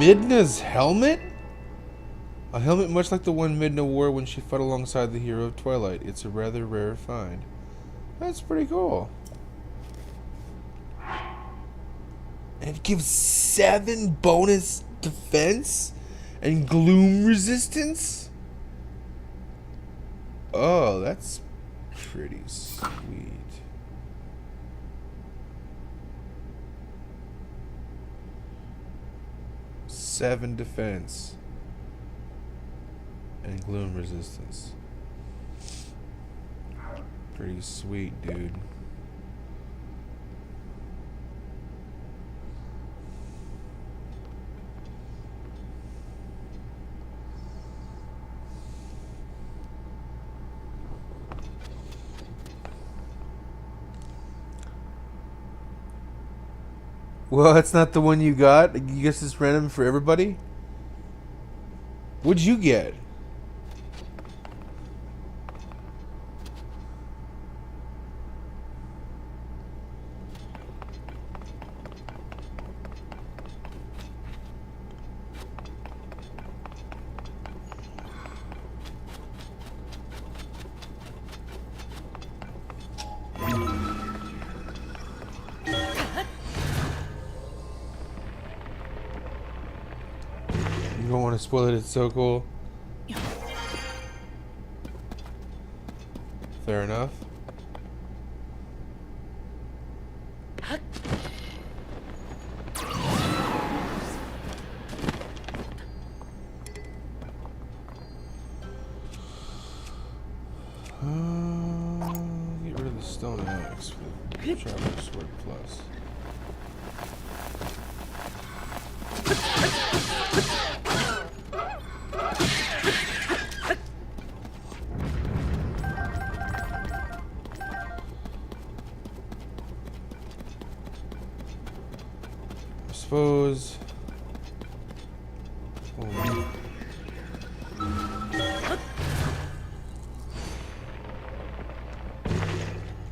Midna's helmet? A helmet much like the one Midna wore when she fought alongside the hero of Twilight. It's a rather rare find. That's pretty cool. And it gives 7 bonus defense and gloom resistance? Oh, that's pretty sweet. Seven defense and gloom resistance. Pretty sweet, dude. Well, that's not the one you got. You guess it's random for everybody? What'd you get? You don't want to spoil it, it's so cool. Fair enough. Get rid of the stone axe with Traveler Sword Plus. I suppose. Oh.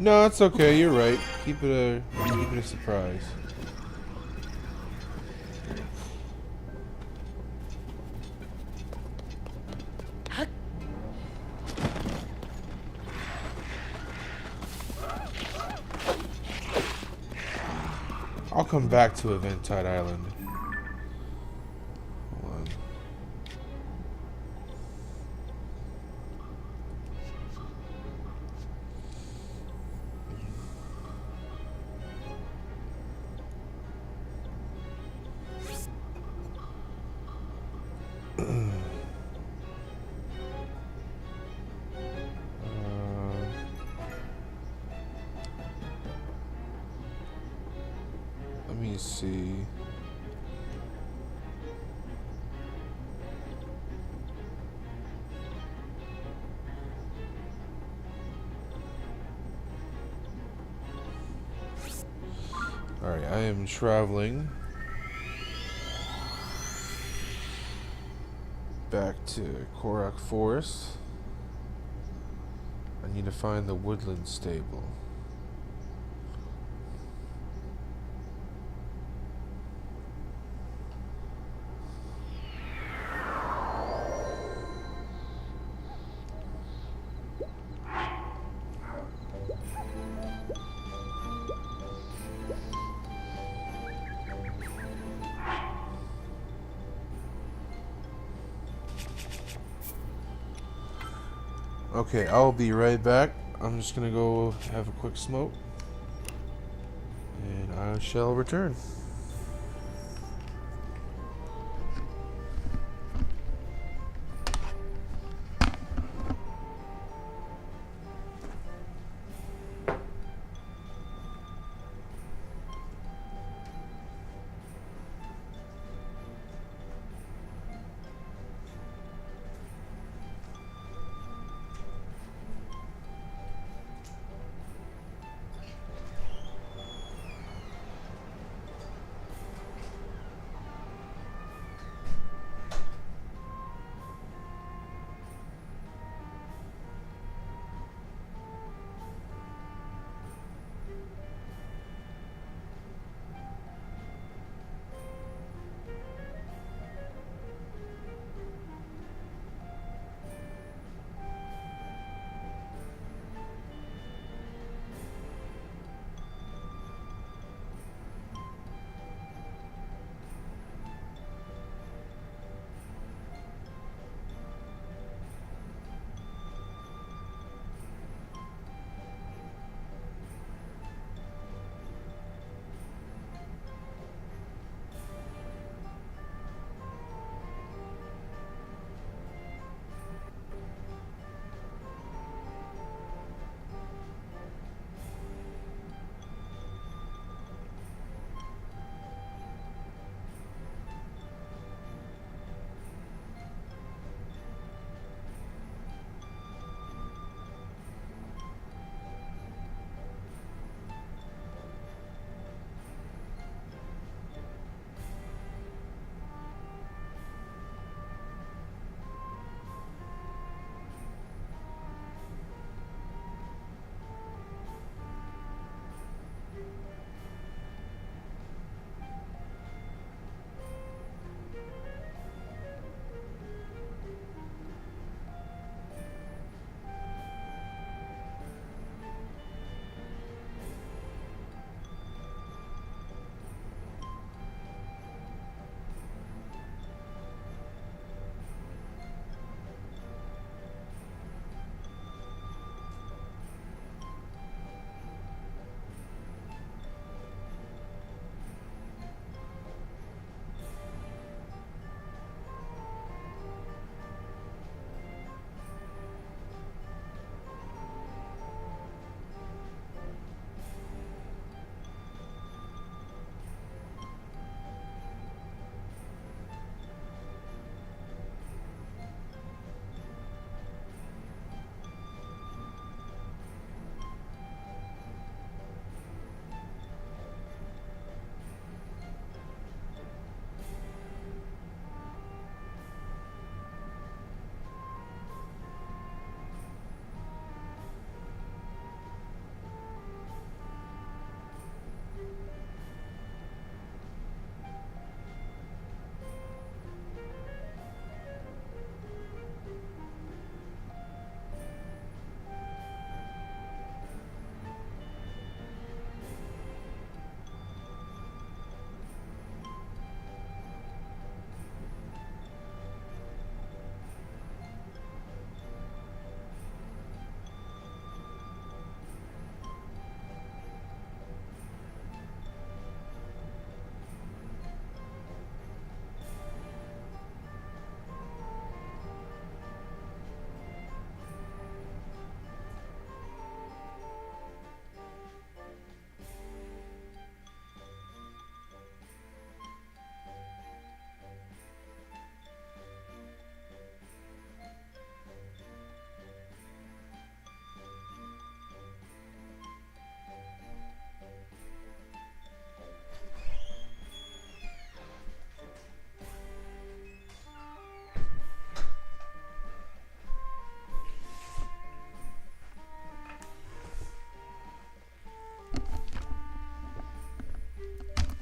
No, it's okay. You're right. Keep it a surprise. I'll come back to Eventide Island. Hold on. Let me see. Alright, I am traveling back to Korok Forest. I need to find the woodland stable. Okay, I'll be right back. I'm just gonna go have a quick smoke. And I shall return.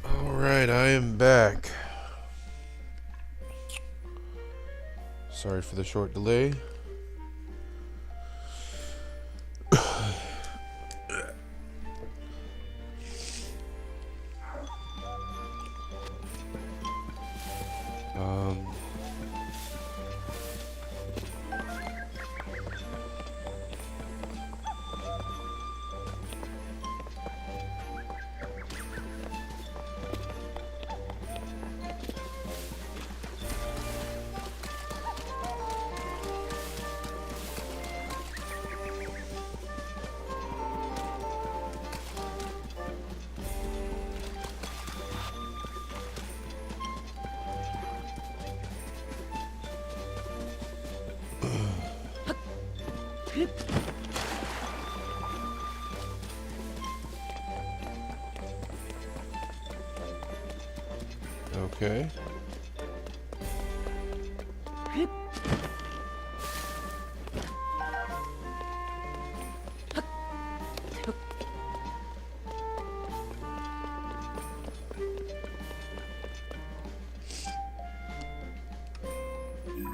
Alright, I am back. Sorry for the short delay. um, Okay.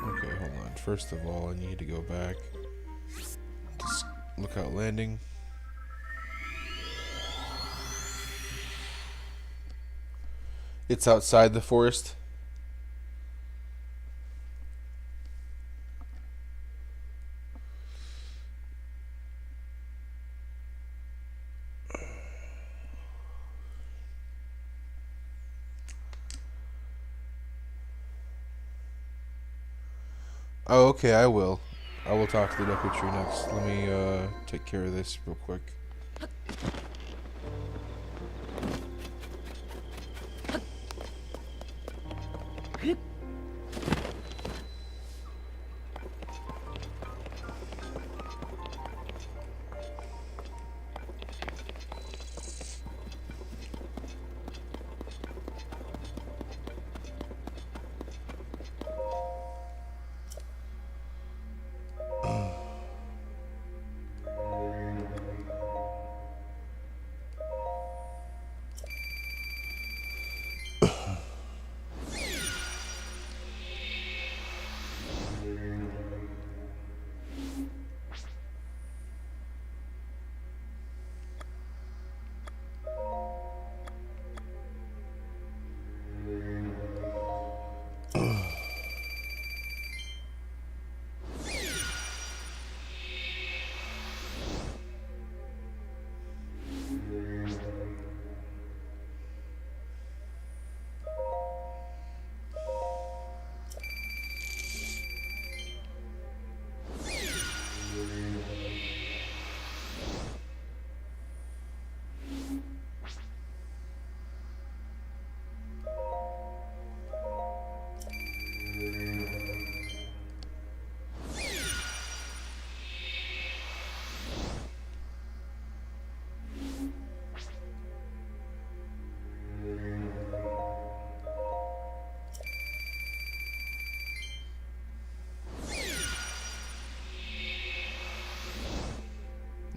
Okay, hold on. First of all, I need to go back to Lookout Landing. It's outside the forest. Oh, okay, I will. I will talk to the Deku Tree next. Let me take care of this real quick.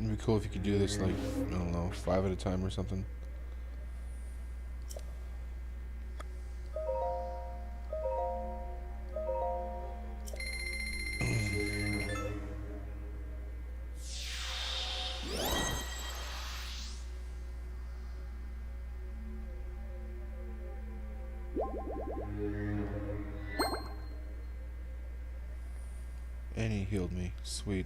It'd be cool if you could do this, like, I don't know, 5 at a time or something. And he healed me. Sweet.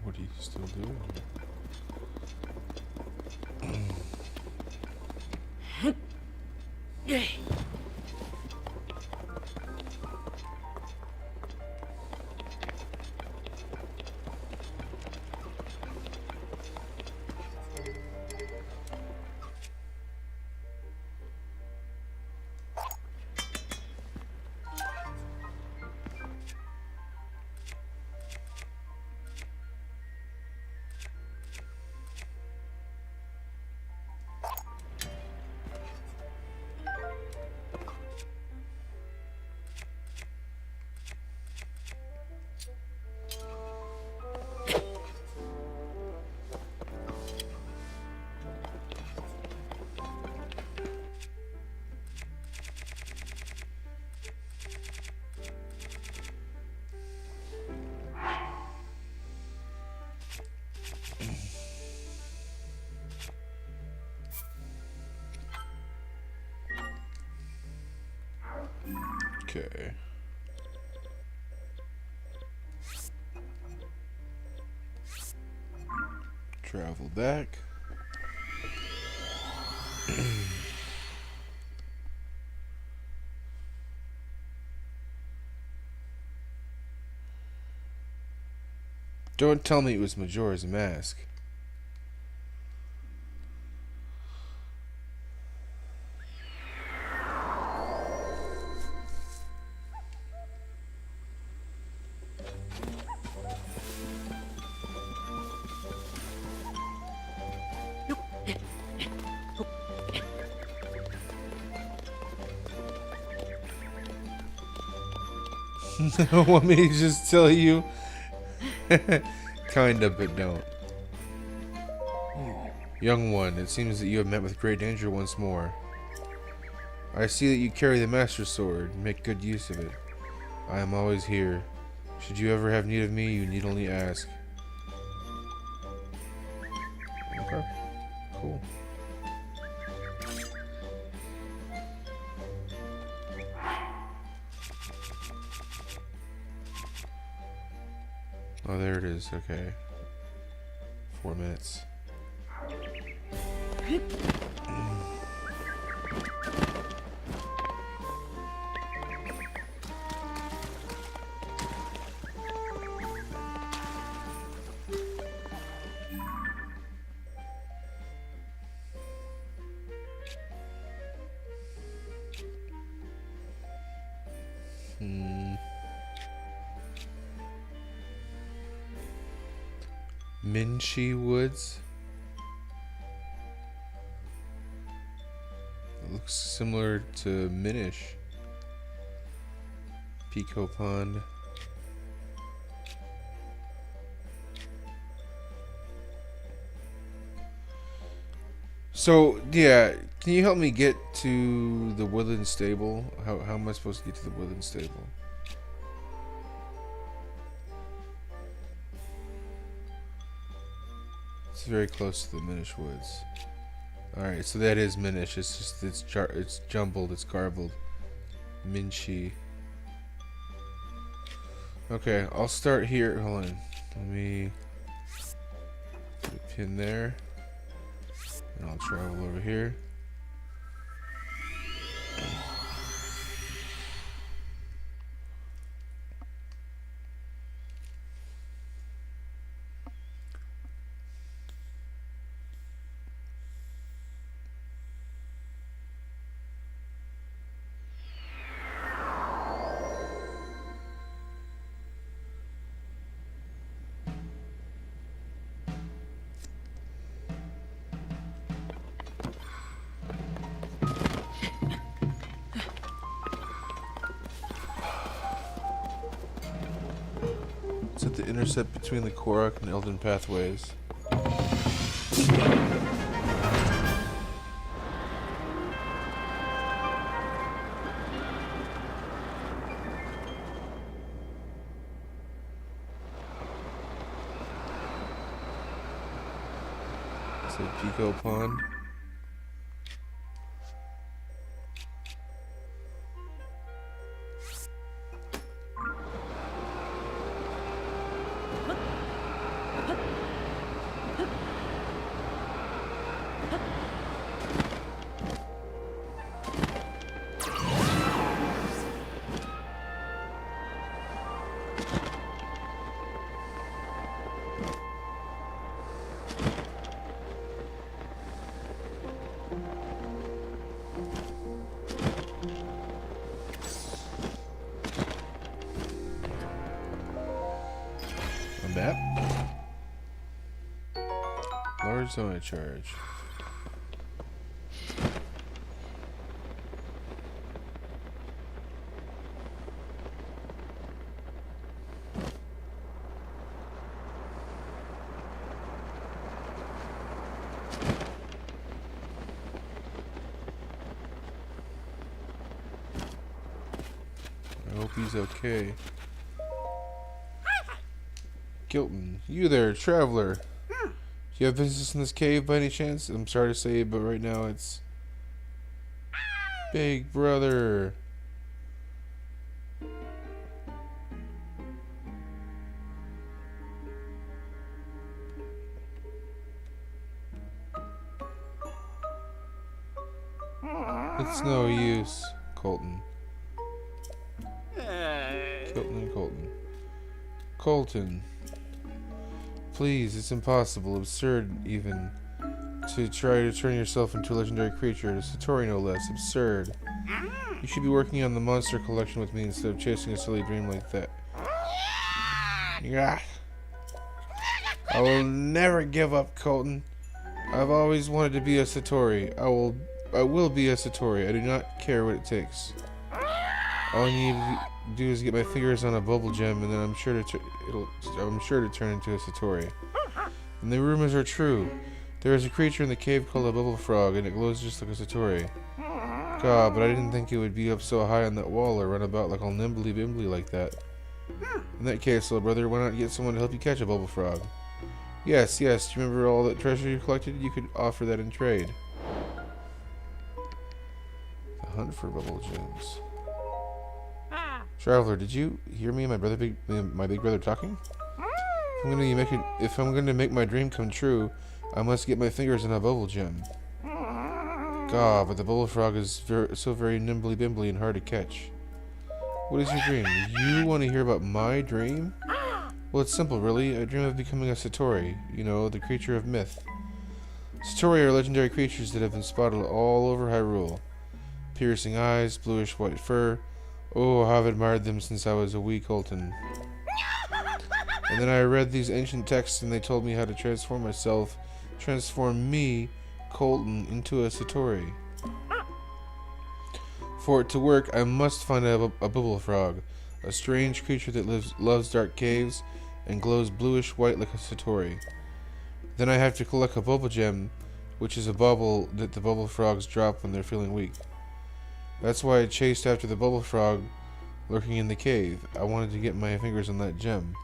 What are you still doing here? Okay. Travel back. Don't tell me it was Majora's Mask. Want me to just tell you? Kinda, but don't. Young one, it seems that you have met with great danger once more. I see that you carry the Master Sword. Make good use of it. I am always here. Should you ever have need of me, you need only ask. Okay. Cool. Oh, there it is. Okay. 4 minutes. Minchi Woods. It looks similar to Minish. Pico Pond. So, yeah, can you help me get to the Woodland Stable? How am I supposed to get to the Woodland Stable? It's very close to the Minish Woods. Alright, so that is Minish. It's just, it's jumbled, it's garbled. Minchi. Okay, I'll start here. Hold on. Let me put a pin there. And I'll travel over here. It's at the intercept between the Korok and Elden pathways. It's at Pico Pond. Map. Large zone of charge. I hope he's okay. Gilton, you there, traveler. Do you have business in this cave by any chance? I'm sorry to say, but right now it's Big Brother. It's no use, Colton. Colton. Colton. Please, it's impossible, absurd even, to try to turn yourself into a legendary creature, a Satori no less. Absurd. You should be working on the monster collection with me instead of chasing a silly dream like that. Yeah. I will never give up, Colton. I've always wanted to be a Satori. I will be a Satori. I do not care what it takes. All I need to do is get my fingers on a bubble gem, and then I'm sure to turn into a Satori. And the rumors are true. There is a creature in the cave called a bubble frog, and it glows just like a Satori. God, but I didn't think it would be up so high on that wall or run about like all nimbly bimbly like that. In that case, little brother, why not get someone to help you catch a bubble frog? Yes. Do you remember all that treasure you collected? You could offer that in trade. The hunt for bubble gems. Traveler, did you hear me and my big brother talking? If I'm going to make my dream come true, I must get my fingers in a bubble gem. God, but the bubble frog is so very nimbly bimbly and hard to catch. What is your dream? You want to hear about my dream? Well, it's simple, really. I dream of becoming a Satori. You know, the creature of myth. Satori are legendary creatures that have been spotted all over Hyrule. Piercing eyes, bluish white fur. Oh, how I've admired them since I was a wee Colton. And then I read these ancient texts and they told me how to transform me, Colton, into a Satori. For it to work, I must find a bubble frog, a strange creature that loves dark caves and glows bluish white like a Satori. Then I have to collect a bubble gem, which is a bubble that the bubble frogs drop when they're feeling weak. That's why I chased after the bubble frog lurking in the cave. I wanted to get my fingers on that gem.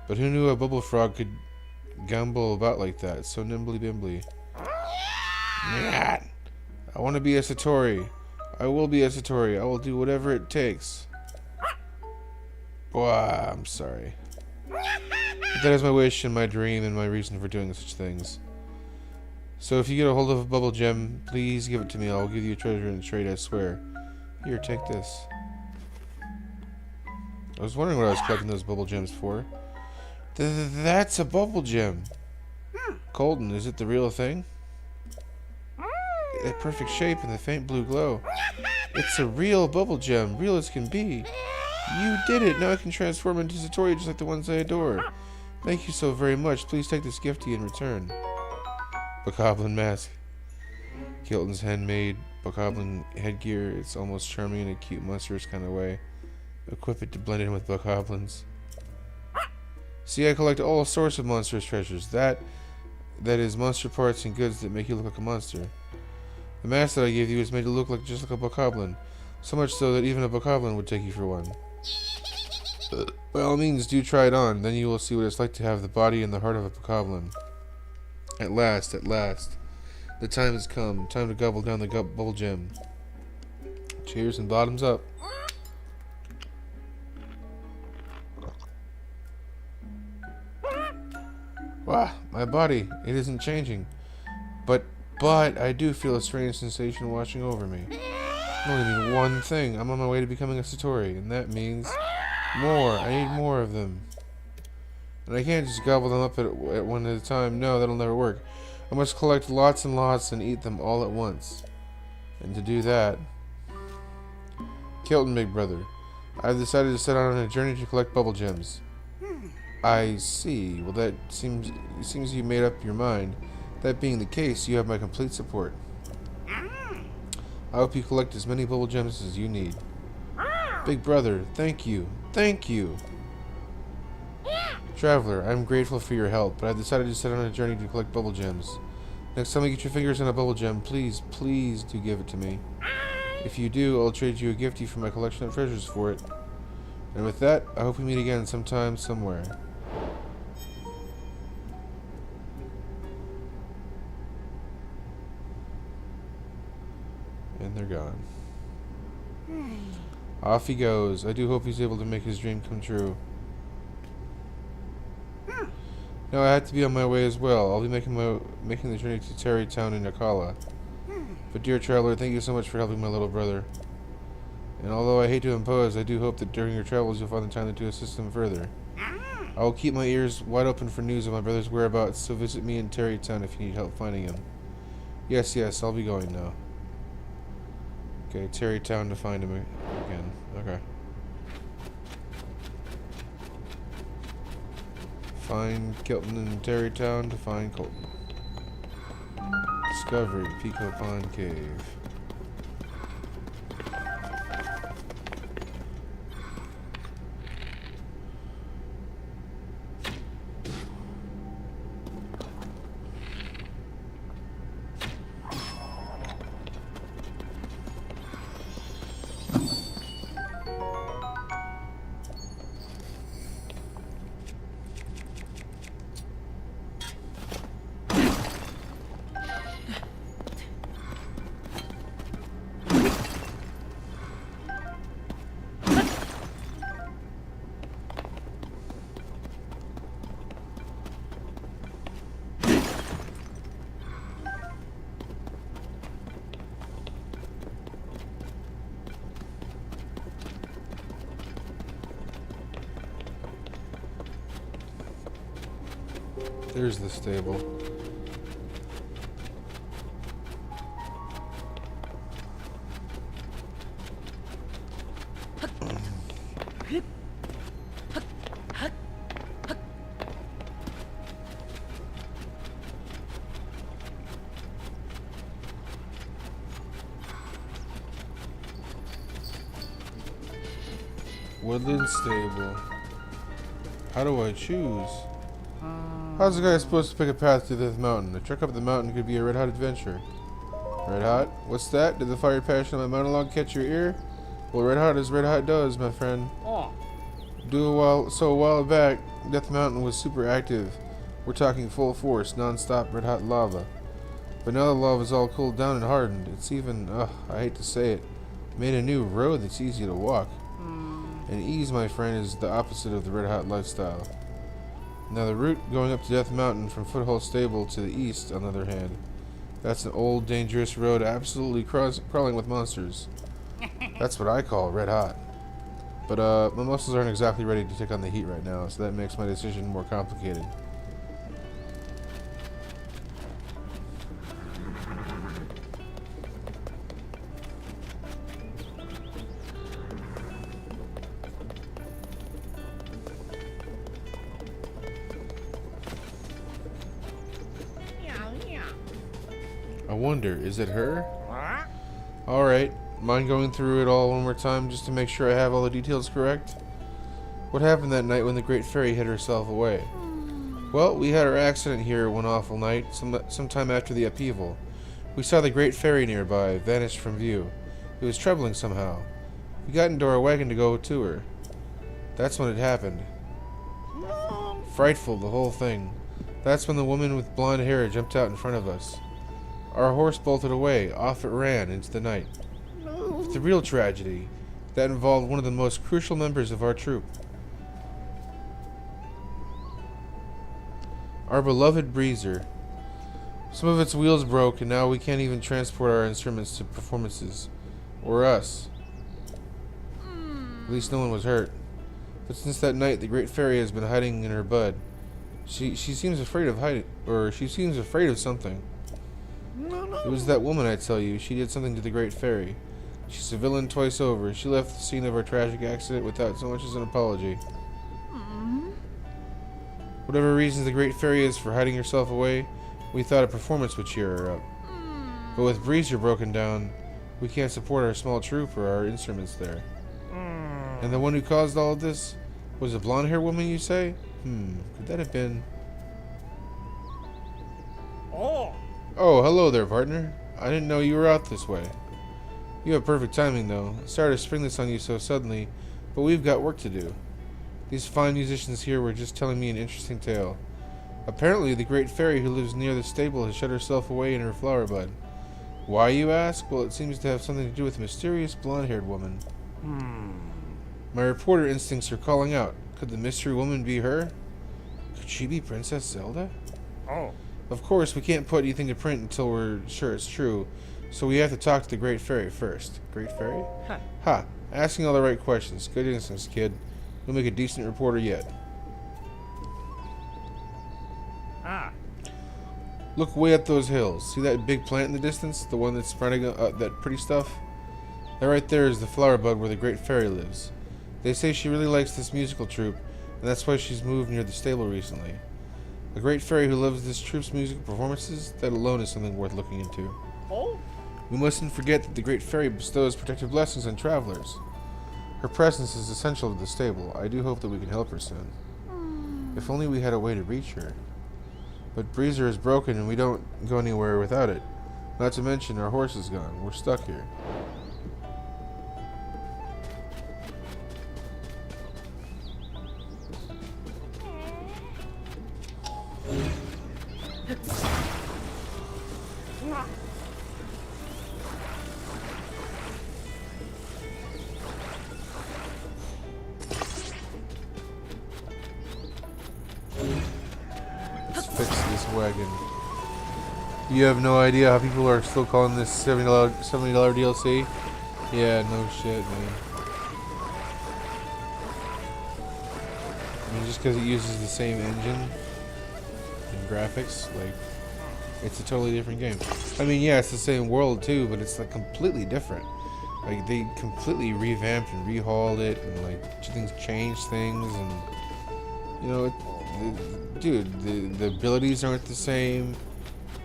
But who knew a bubble frog could gambol about like that, so nimbly bimbly. I want to be a Satori. I will be a Satori. I will do whatever it takes. Boy, I'm sorry. But that is my wish and my dream and my reason for doing such things. So if you get a hold of a bubble gem, please give it to me. I'll give you a treasure in trade, I swear. Here, take this. I was wondering what I was collecting those bubble gems for. That's a bubble gem. Colton, is it the real thing? That perfect shape and the faint blue glow. It's a real bubble gem, real as can be. You did it. Now I can transform into Satori just like the ones I adore. Thank you so very much. Please take this gifty in return. Bokoblin mask. Colton's handmade Bokoblin headgear. It's almost charming in a cute, monstrous kind of way. Equip it to blend in with Bokoblins. See, I collect all sorts of monstrous treasures. That is monster parts and goods that make you look like a monster. The mask that I gave you is made to look just like a Bokoblin. So much so that even a Bokoblin would take you for one. By all means, do try it on. Then you will see what it's like to have the body and the heart of a Bokoblin. At last. The time has come. Time to gobble down the bubble gem. Cheers and bottoms up. Wow, my body, it isn't changing. But I do feel a strange sensation washing over me. I only mean one thing. I'm on my way to becoming a Satori, and that means more. I need more of them. And I can't just gobble them up at one at a time. No, that'll never work. I must collect lots and lots and eat them all at once. And to do that... Kilton, big brother, I've decided to set out on a journey to collect bubble gems. I see. Well, it seems you made up your mind. That being the case, you have my complete support. I hope you collect as many bubble gems as you need. Big brother, thank you. Thank you. Traveler, I'm grateful for your help, but I've decided to set on a journey to collect bubble gems. Next time you get your fingers on a bubble gem, please do give it to me. If you do, I'll trade you a gifty for my collection of treasures for it. And with that, I hope we meet again sometime, somewhere. And they're gone. Off he goes. I do hope he's able to make his dream come true. Now I have to be on my way as well. I'll be making the journey to Terry Town in Akala. But dear traveler, thank you so much for helping my little brother. And although I hate to impose, I do hope that during your travels you'll find the time to assist him further. I will keep my ears wide open for news of my brother's whereabouts, so visit me in Terrytown if you need help finding him. Yes, I'll be going now. Okay, Terrytown to find him again. Okay. Find Kelton in Terrytown to find Colton. Discovery, Pico Pond Cave. There's the stable. Woodland stable. How do I choose? How's a guy supposed to pick a path to this mountain? A trek up the mountain could be a red-hot adventure. Red hot? What's that? Did the fire passion of my monologue catch your ear? Well, red hot is red hot does, my friend. A while back, Death Mountain was super active. We're talking full force, non-stop red hot lava. But now the lava's all cooled down and hardened. It's even, I hate to say it, made a new road that's easy to walk. And ease, my friend, is the opposite of the red hot lifestyle. Now the route going up to Death Mountain from Foothold Stable to the east, on the other hand, that's an old, dangerous road absolutely crawling with monsters. That's what I call red hot. But my muscles aren't exactly ready to take on the heat right now, so that makes my decision more complicated. I wonder, is it her? Alright, mind going through it all one more time just to make sure I have all the details correct? What happened that night when the Great Fairy hid herself away? Well, we had our accident here one awful night, sometime after the upheaval. We saw the Great Fairy nearby, vanished from view. It was troubling somehow. We got into our wagon to go to her. That's when it happened. Frightful, the whole thing. That's when the woman with blonde hair jumped out in front of us. Our horse bolted away, off it ran into the night. But the real tragedy, that involved one of the most crucial members of our troop. Our beloved Breezer. Some of its wheels broke, and now we can't even transport our instruments to performances. Or us. At least no one was hurt. But since that night, the Great Fairy has been hiding in her bud. She seems afraid of hiding, or she seems afraid of something. It was that woman, I tell you. She did something to the Great Fairy. She's a villain twice over. She left the scene of our tragic accident without so much as an apology. Whatever reasons the Great Fairy is for hiding herself away, we thought a performance would cheer her up. But with Breezer broken down, we can't support our small troop or our instruments there. And the one who caused all of this was a blonde-haired woman, you say? Could that have been... Oh, hello there, partner. I didn't know you were out this way. You have perfect timing, though. Sorry to spring this on you so suddenly, but we've got work to do. These fine musicians here were just telling me an interesting tale. Apparently, the Great Fairy who lives near the stable has shut herself away in her flower bud. Why, you ask? Well, it seems to have something to do with a mysterious blonde-haired woman. My reporter instincts are calling out. Could the mystery woman be her? Could she be Princess Zelda? Of course, we can't put anything to print until we're sure it's true, So we have to talk to the Great Fairy first. Great Fairy? Huh. Ha! Asking all the right questions. Good instincts, kid. You'll make a decent reporter yet. Ah. Look way up those hills. See that big plant in the distance? The one that's spreading that pretty stuff? That right there is the flower bud where the Great Fairy lives. They say she really likes this musical troupe, and that's why she's moved near the stable recently. A Great Fairy who loves this troupe's musical performances, that alone is something worth looking into. Oh? We mustn't forget that the Great Fairy bestows protective blessings on travelers. Her presence is essential to the stable. I do hope that we can help her soon. If only we had a way to reach her. But Breezer is broken and we don't go anywhere without it. Not to mention our horse is gone. We're stuck here. Fix this wagon. You have no idea how people are still calling this $70 DLC? Yeah, no shit, man. I mean, just because it uses the same engine and graphics, like, it's a totally different game. I mean, yeah, it's the same world too, but it's like completely different. Like, they completely revamped and rehauled it, and like, things changed things, and you know, dude, the abilities aren't the same.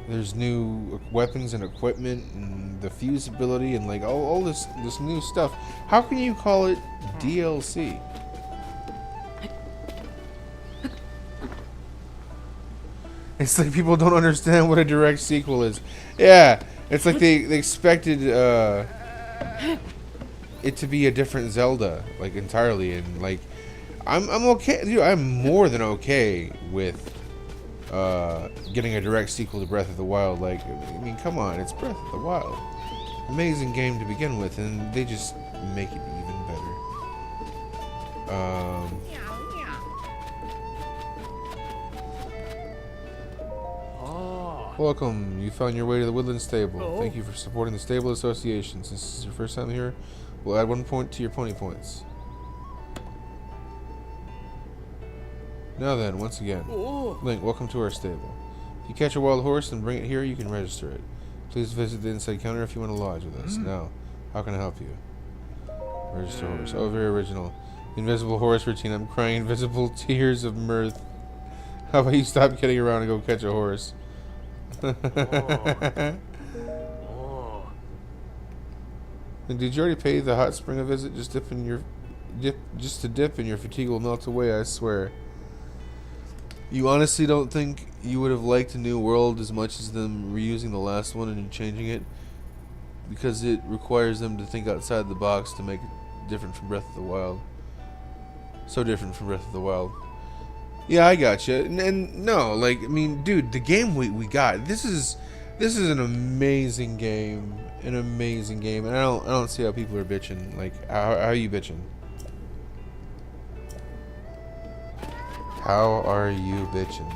There's new weapons and equipment, and the fuse ability, and like all this new stuff. How can you call it DLC? It's like people don't understand what a direct sequel is. Yeah, it's like they expected it to be a different Zelda, like entirely, and like I'm okay, dude. I'm more than okay with getting a direct sequel to Breath of the Wild. Like, I mean, come on, it's Breath of the Wild, amazing game to begin with, and they just make it even better. Welcome. You found your way to the Woodland Stable. Oh. Thank you for supporting the Stable Association. Since this is your first time here, we'll add 1 point to your pony points. Now then, once again, Link, welcome to our stable. If you catch a wild horse and bring it here, you can register it. Please visit the inside counter if you want to lodge with us. Now, how can I help you? Register horse. Oh, very original. Invisible horse routine. I'm crying invisible tears of mirth. How about you stop kidding around and go catch a horse? And did you already pay the hot spring a visit? Just to dip and your fatigue will melt away, I swear. You honestly don't think you would have liked a new world as much as them reusing the last one and changing it? Because it requires them to think outside the box to make it different from Breath of the Wild. So different from Breath of the Wild. Yeah, I gotcha. And no, like, I mean, dude, the game we got, this is an amazing game. An amazing game. And I don't see how people are bitching. Like, how are you bitching? How are you bitching?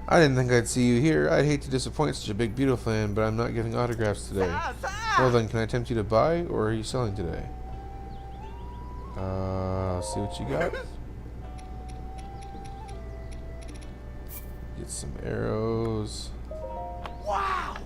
I didn't think I'd see you here. I'd hate to disappoint such a big, beautiful fan, but I'm not giving autographs today. Well then, can I tempt you to buy, or are you selling today? Let's see what you got. Get some arrows. Wow!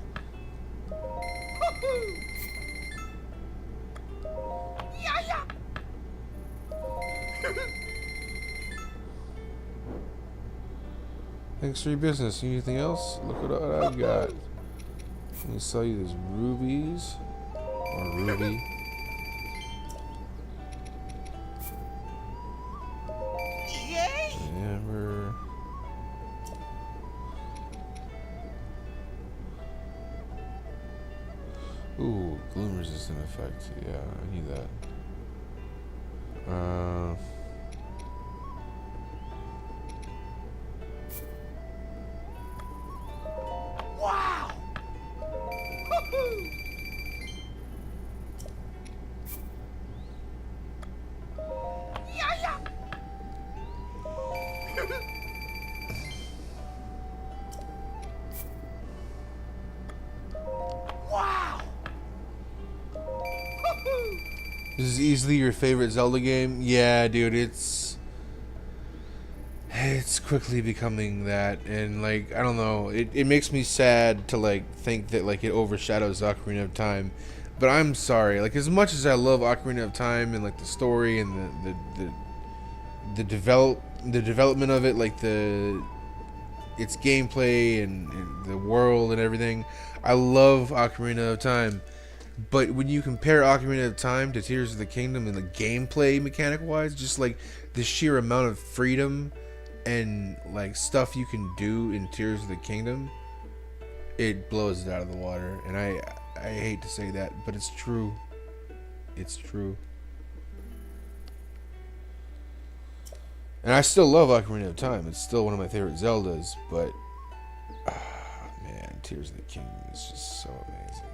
Thanks for your business. Need anything else? Look what I got. Let me sell you these rubies. Or ruby. Amber. Ooh, gloom resistant effect. Yeah, I need that. Wow! This is easily your favorite Zelda game? Yeah, dude, it's quickly becoming that, and like I don't know, it makes me sad to like think that like it overshadows Ocarina of Time. But I'm sorry, like as much as I love Ocarina of Time and like the story and the development of it, like its gameplay and the world and everything, I love Ocarina of Time. But when you compare Ocarina of Time to Tears of the Kingdom and the gameplay mechanic wise, just like the sheer amount of freedom and like stuff you can do in Tears of the Kingdom, it blows it out of the water. And I hate to say that, but it's true. It's true. And I still love Ocarina of Time. It's still one of my favorite Zeldas, but man, Tears of the Kingdom is just so amazing.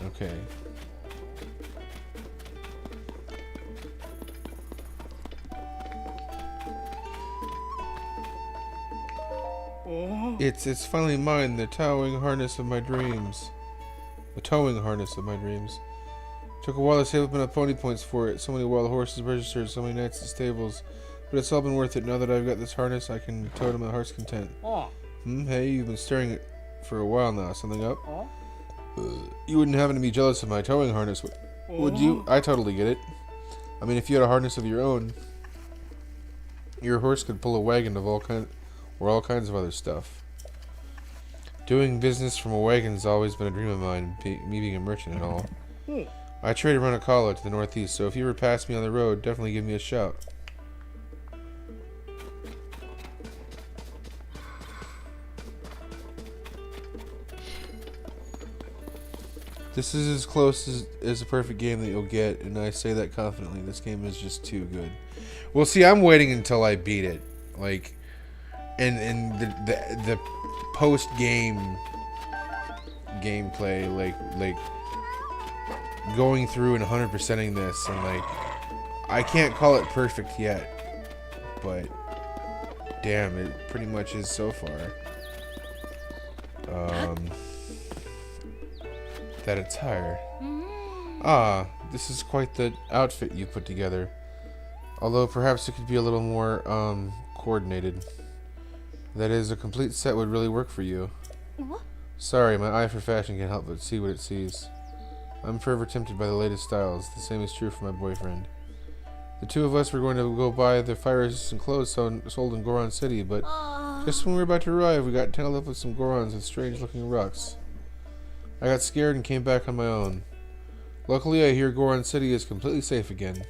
Okay. It's finally mine, the towing harness of my dreams. The towing harness of my dreams. Took a while to save up enough pony points for it. So many wild horses registered, so many nights at stables. But it's all been worth it. Now that I've got this harness, I can tow to my heart's content. Hey, you've been staring at it for a while now. Something up? You wouldn't happen to be jealous of my towing harness, would you? I totally get it. I mean, if you had a harness of your own, your horse could pull a wagon of all kinds of other stuff. Doing business from a wagon's always been a dream of mine, me being a merchant and all. I trade around a Kala to the northeast, so if you ever pass me on the road, definitely give me a shout. This is as close as a perfect game that you'll get, and I say that confidently. This game is just too good. Well, see, I'm waiting until I beat it, like, and the post game gameplay, like going through and 100%ing this, and like I can't call it perfect yet, but damn, it pretty much is so far. That attire. Ah, this is quite the outfit you put together. Although perhaps it could be a little more coordinated. That is, a complete set would really work for you. Sorry, my eye for fashion can't help but see what it sees. I'm forever tempted by the latest styles. The same is true for my boyfriend. The two of us were going to go buy the fire-resistant clothes sold in Goron City, but just when we were about to arrive, we got tangled up with some Gorons with strange-looking rocks. I got scared and came back on my own. Luckily, I hear Goron City is completely safe again.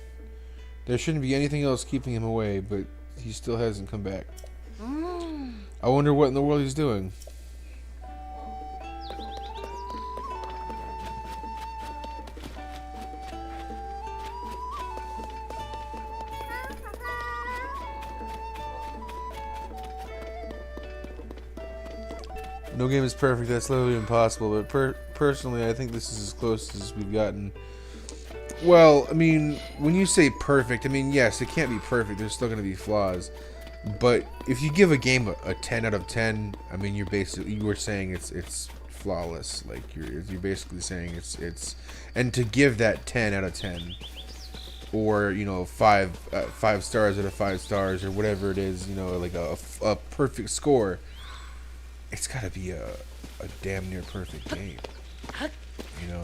There shouldn't be anything else keeping him away, but he still hasn't come back. I wonder what in the world he's doing. No game is perfect, that's literally impossible, but personally, I think this is as close as we've gotten. Well, I mean, when you say perfect, I mean, yes, it can't be perfect, there's still going to be flaws. But if you give a game a 10 out of 10, I mean, you were saying it's flawless. Like, you're basically saying it's and to give that 10 out of 10, or, you know, 5 stars out of 5 stars, or whatever it is, you know, like a perfect score, it's got to be a damn near perfect game, you know.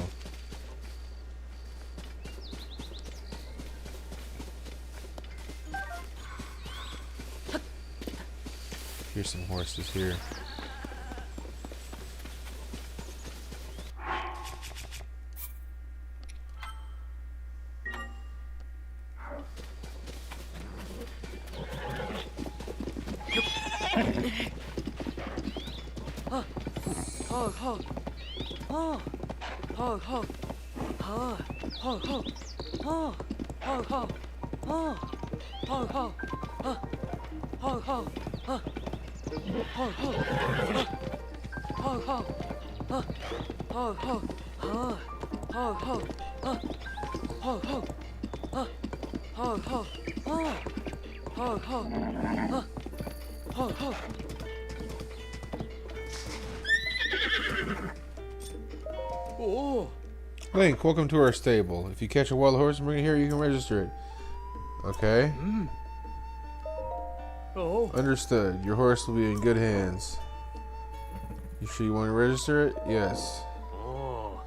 Here's some horses here. Oh. Link, welcome to our stable. If you catch a wild horse and bring it here, you can register it. Okay. Oh. Understood. Your horse will be in good hands. You sure you want to register it? Yes. Oh.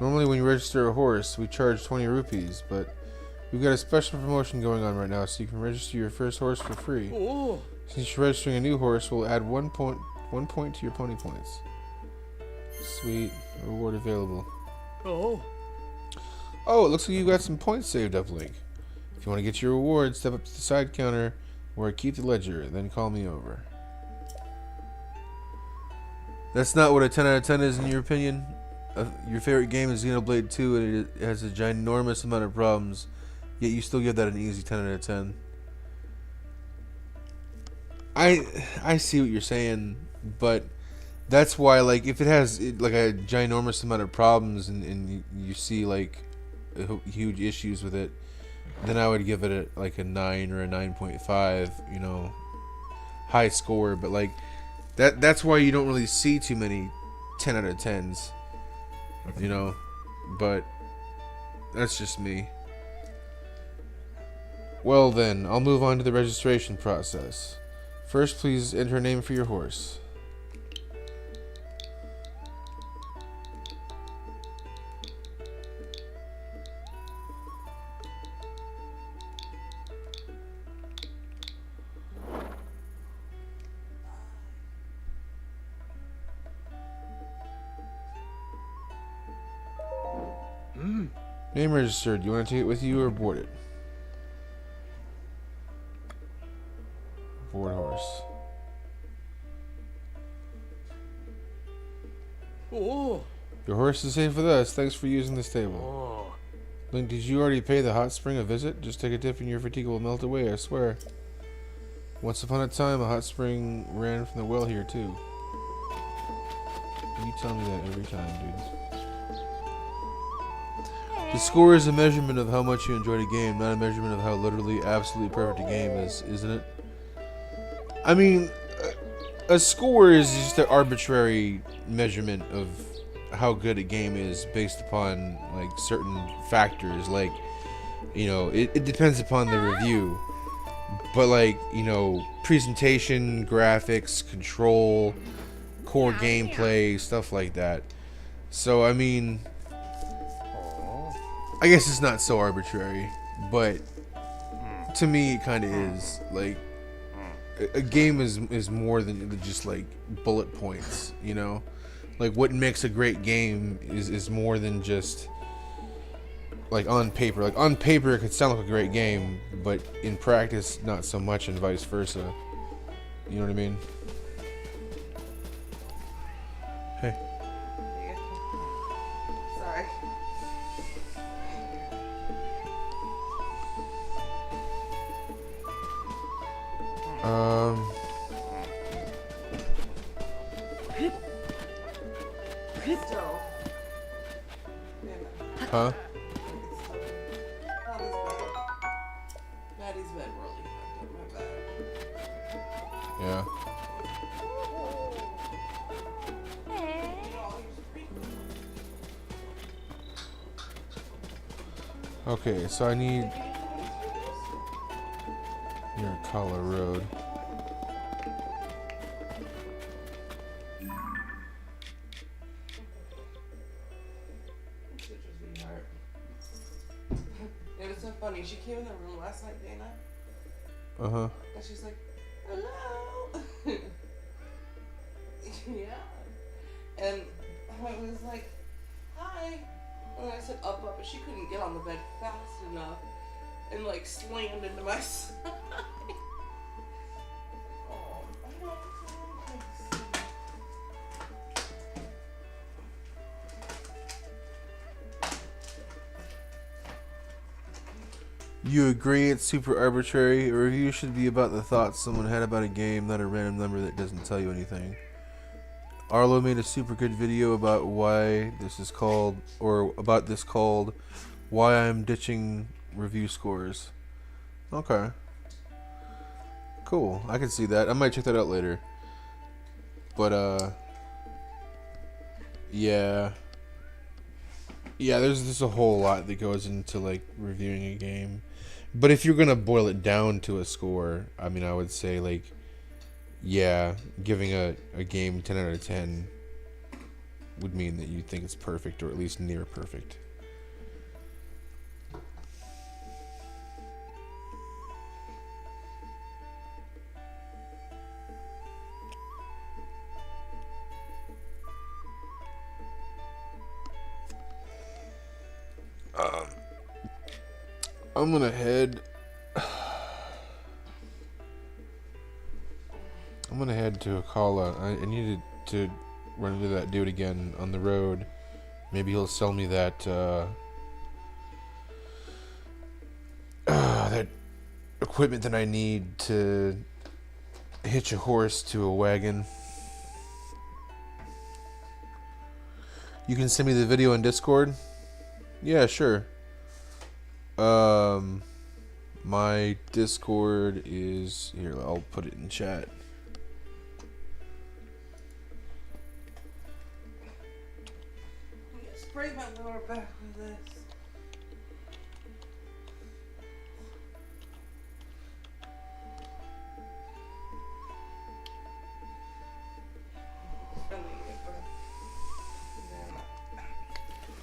Normally when you register a horse, we charge 20 rupees, but we've got a special promotion going on right now, so you can register your first horse for free. Oh. Since you're registering a new horse, we'll add one point to your pony points. Sweet. Reward available. Oh. Oh, it looks like you got some points saved up, Link. If you want to get your reward, step up to the side counter where I keep the ledger, then call me over. That's not what a 10 out of 10 is in your opinion? Your favorite game is Xenoblade 2 and it has a ginormous amount of problems, yet you still give that an easy 10 out of 10. I see what you're saying, but that's why, like, if it has like a ginormous amount of problems and you see like huge issues with it, then I would give it like a 9 or a 9.5, you know, high score. But like that's why you don't really see too many 10 out of 10s, you know. But that's just me. Well then, I'll move on to the registration process. First, please enter a name for your horse. Name registered. Do you want to take it with you or board it? Board horse. Oh. Your horse is safe with us. Thanks for using the stable. Oh. Link, did you already pay the hot spring a visit? Just take a dip and your fatigue will melt away, I swear. Once upon a time, a hot spring ran from the well here, too. You tell me that every time, dude. The score is a measurement of how much you enjoyed a game, not a measurement of how literally absolutely perfect a game is, isn't it? I mean, a score is just an arbitrary measurement of how good a game is based upon like certain factors. Like, you know, it depends upon the review, but like, you know, presentation, graphics, control, core gameplay, stuff like that. So I mean, I guess it's not so arbitrary, but to me it kind of is. Like, a game is more than just like bullet points, you know? Like, what makes a great game is more than just like on paper. Like, on paper it could sound like a great game, but in practice not so much, and vice versa. You know what I mean? Hey. Sorry. So. Huh? Maddie's bed really fucked up my back. Yeah. Okay, so I need near Kala Road. It was so funny. She came in the room last night, Dana, Uh-huh. and she's like, "Hello." Yeah. And I was like, "Hi." And I said, "Up, up," but she couldn't get on the bed fast enough, and like slammed into my side. Oh, I don't know. You agree it's super arbitrary? A review should be about the thoughts someone had about a game, not a random number that doesn't tell you anything. Arlo made a super good video about why this is called, or about this called, Why I'm Ditching review scores. Okay. Cool. I can see that. I might check that out later. But yeah. Yeah, there's a whole lot that goes into like reviewing a game. But if you're gonna boil it down to a score, I mean, I would say like, yeah, giving a game 10 out of 10 would mean that you think it's perfect or at least near perfect. I'm gonna head. I'm gonna head to Akala. I needed to run into that dude again on the road. Maybe he'll sell me that that equipment that I need to hitch a horse to a wagon. You can send me the video on Discord? Yeah, sure. My Discord is here. I'll put it in chat. Spray my lower back with this.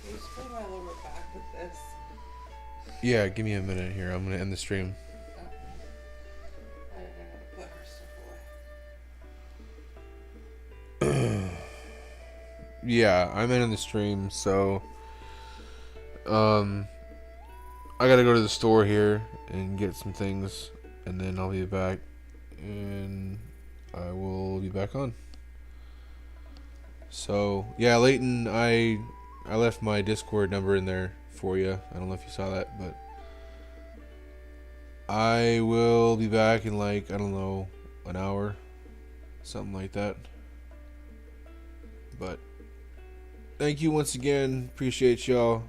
You spray my lower back with this. Yeah, give me a minute here. I'm gonna end the stream. I gotta put her stuff away. Yeah, I'm ending the stream, so I gotta go to the store here and get some things, and then I'll be back, and I will be back on. So yeah, Leighton, I left my Discord number in there for you. I don't know if you saw that, but I will be back in like, I don't know, an hour, something like that. But thank you once again. Appreciate y'all.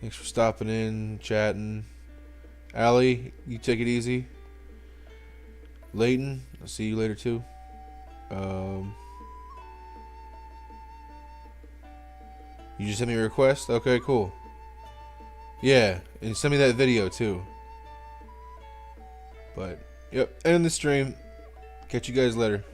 Thanks for stopping in, chatting. Allie, you take it easy. Leighton, I'll see you later too. You just sent me a request? Okay, cool. Yeah, and send me that video too. But, yep, end the stream. Catch you guys later.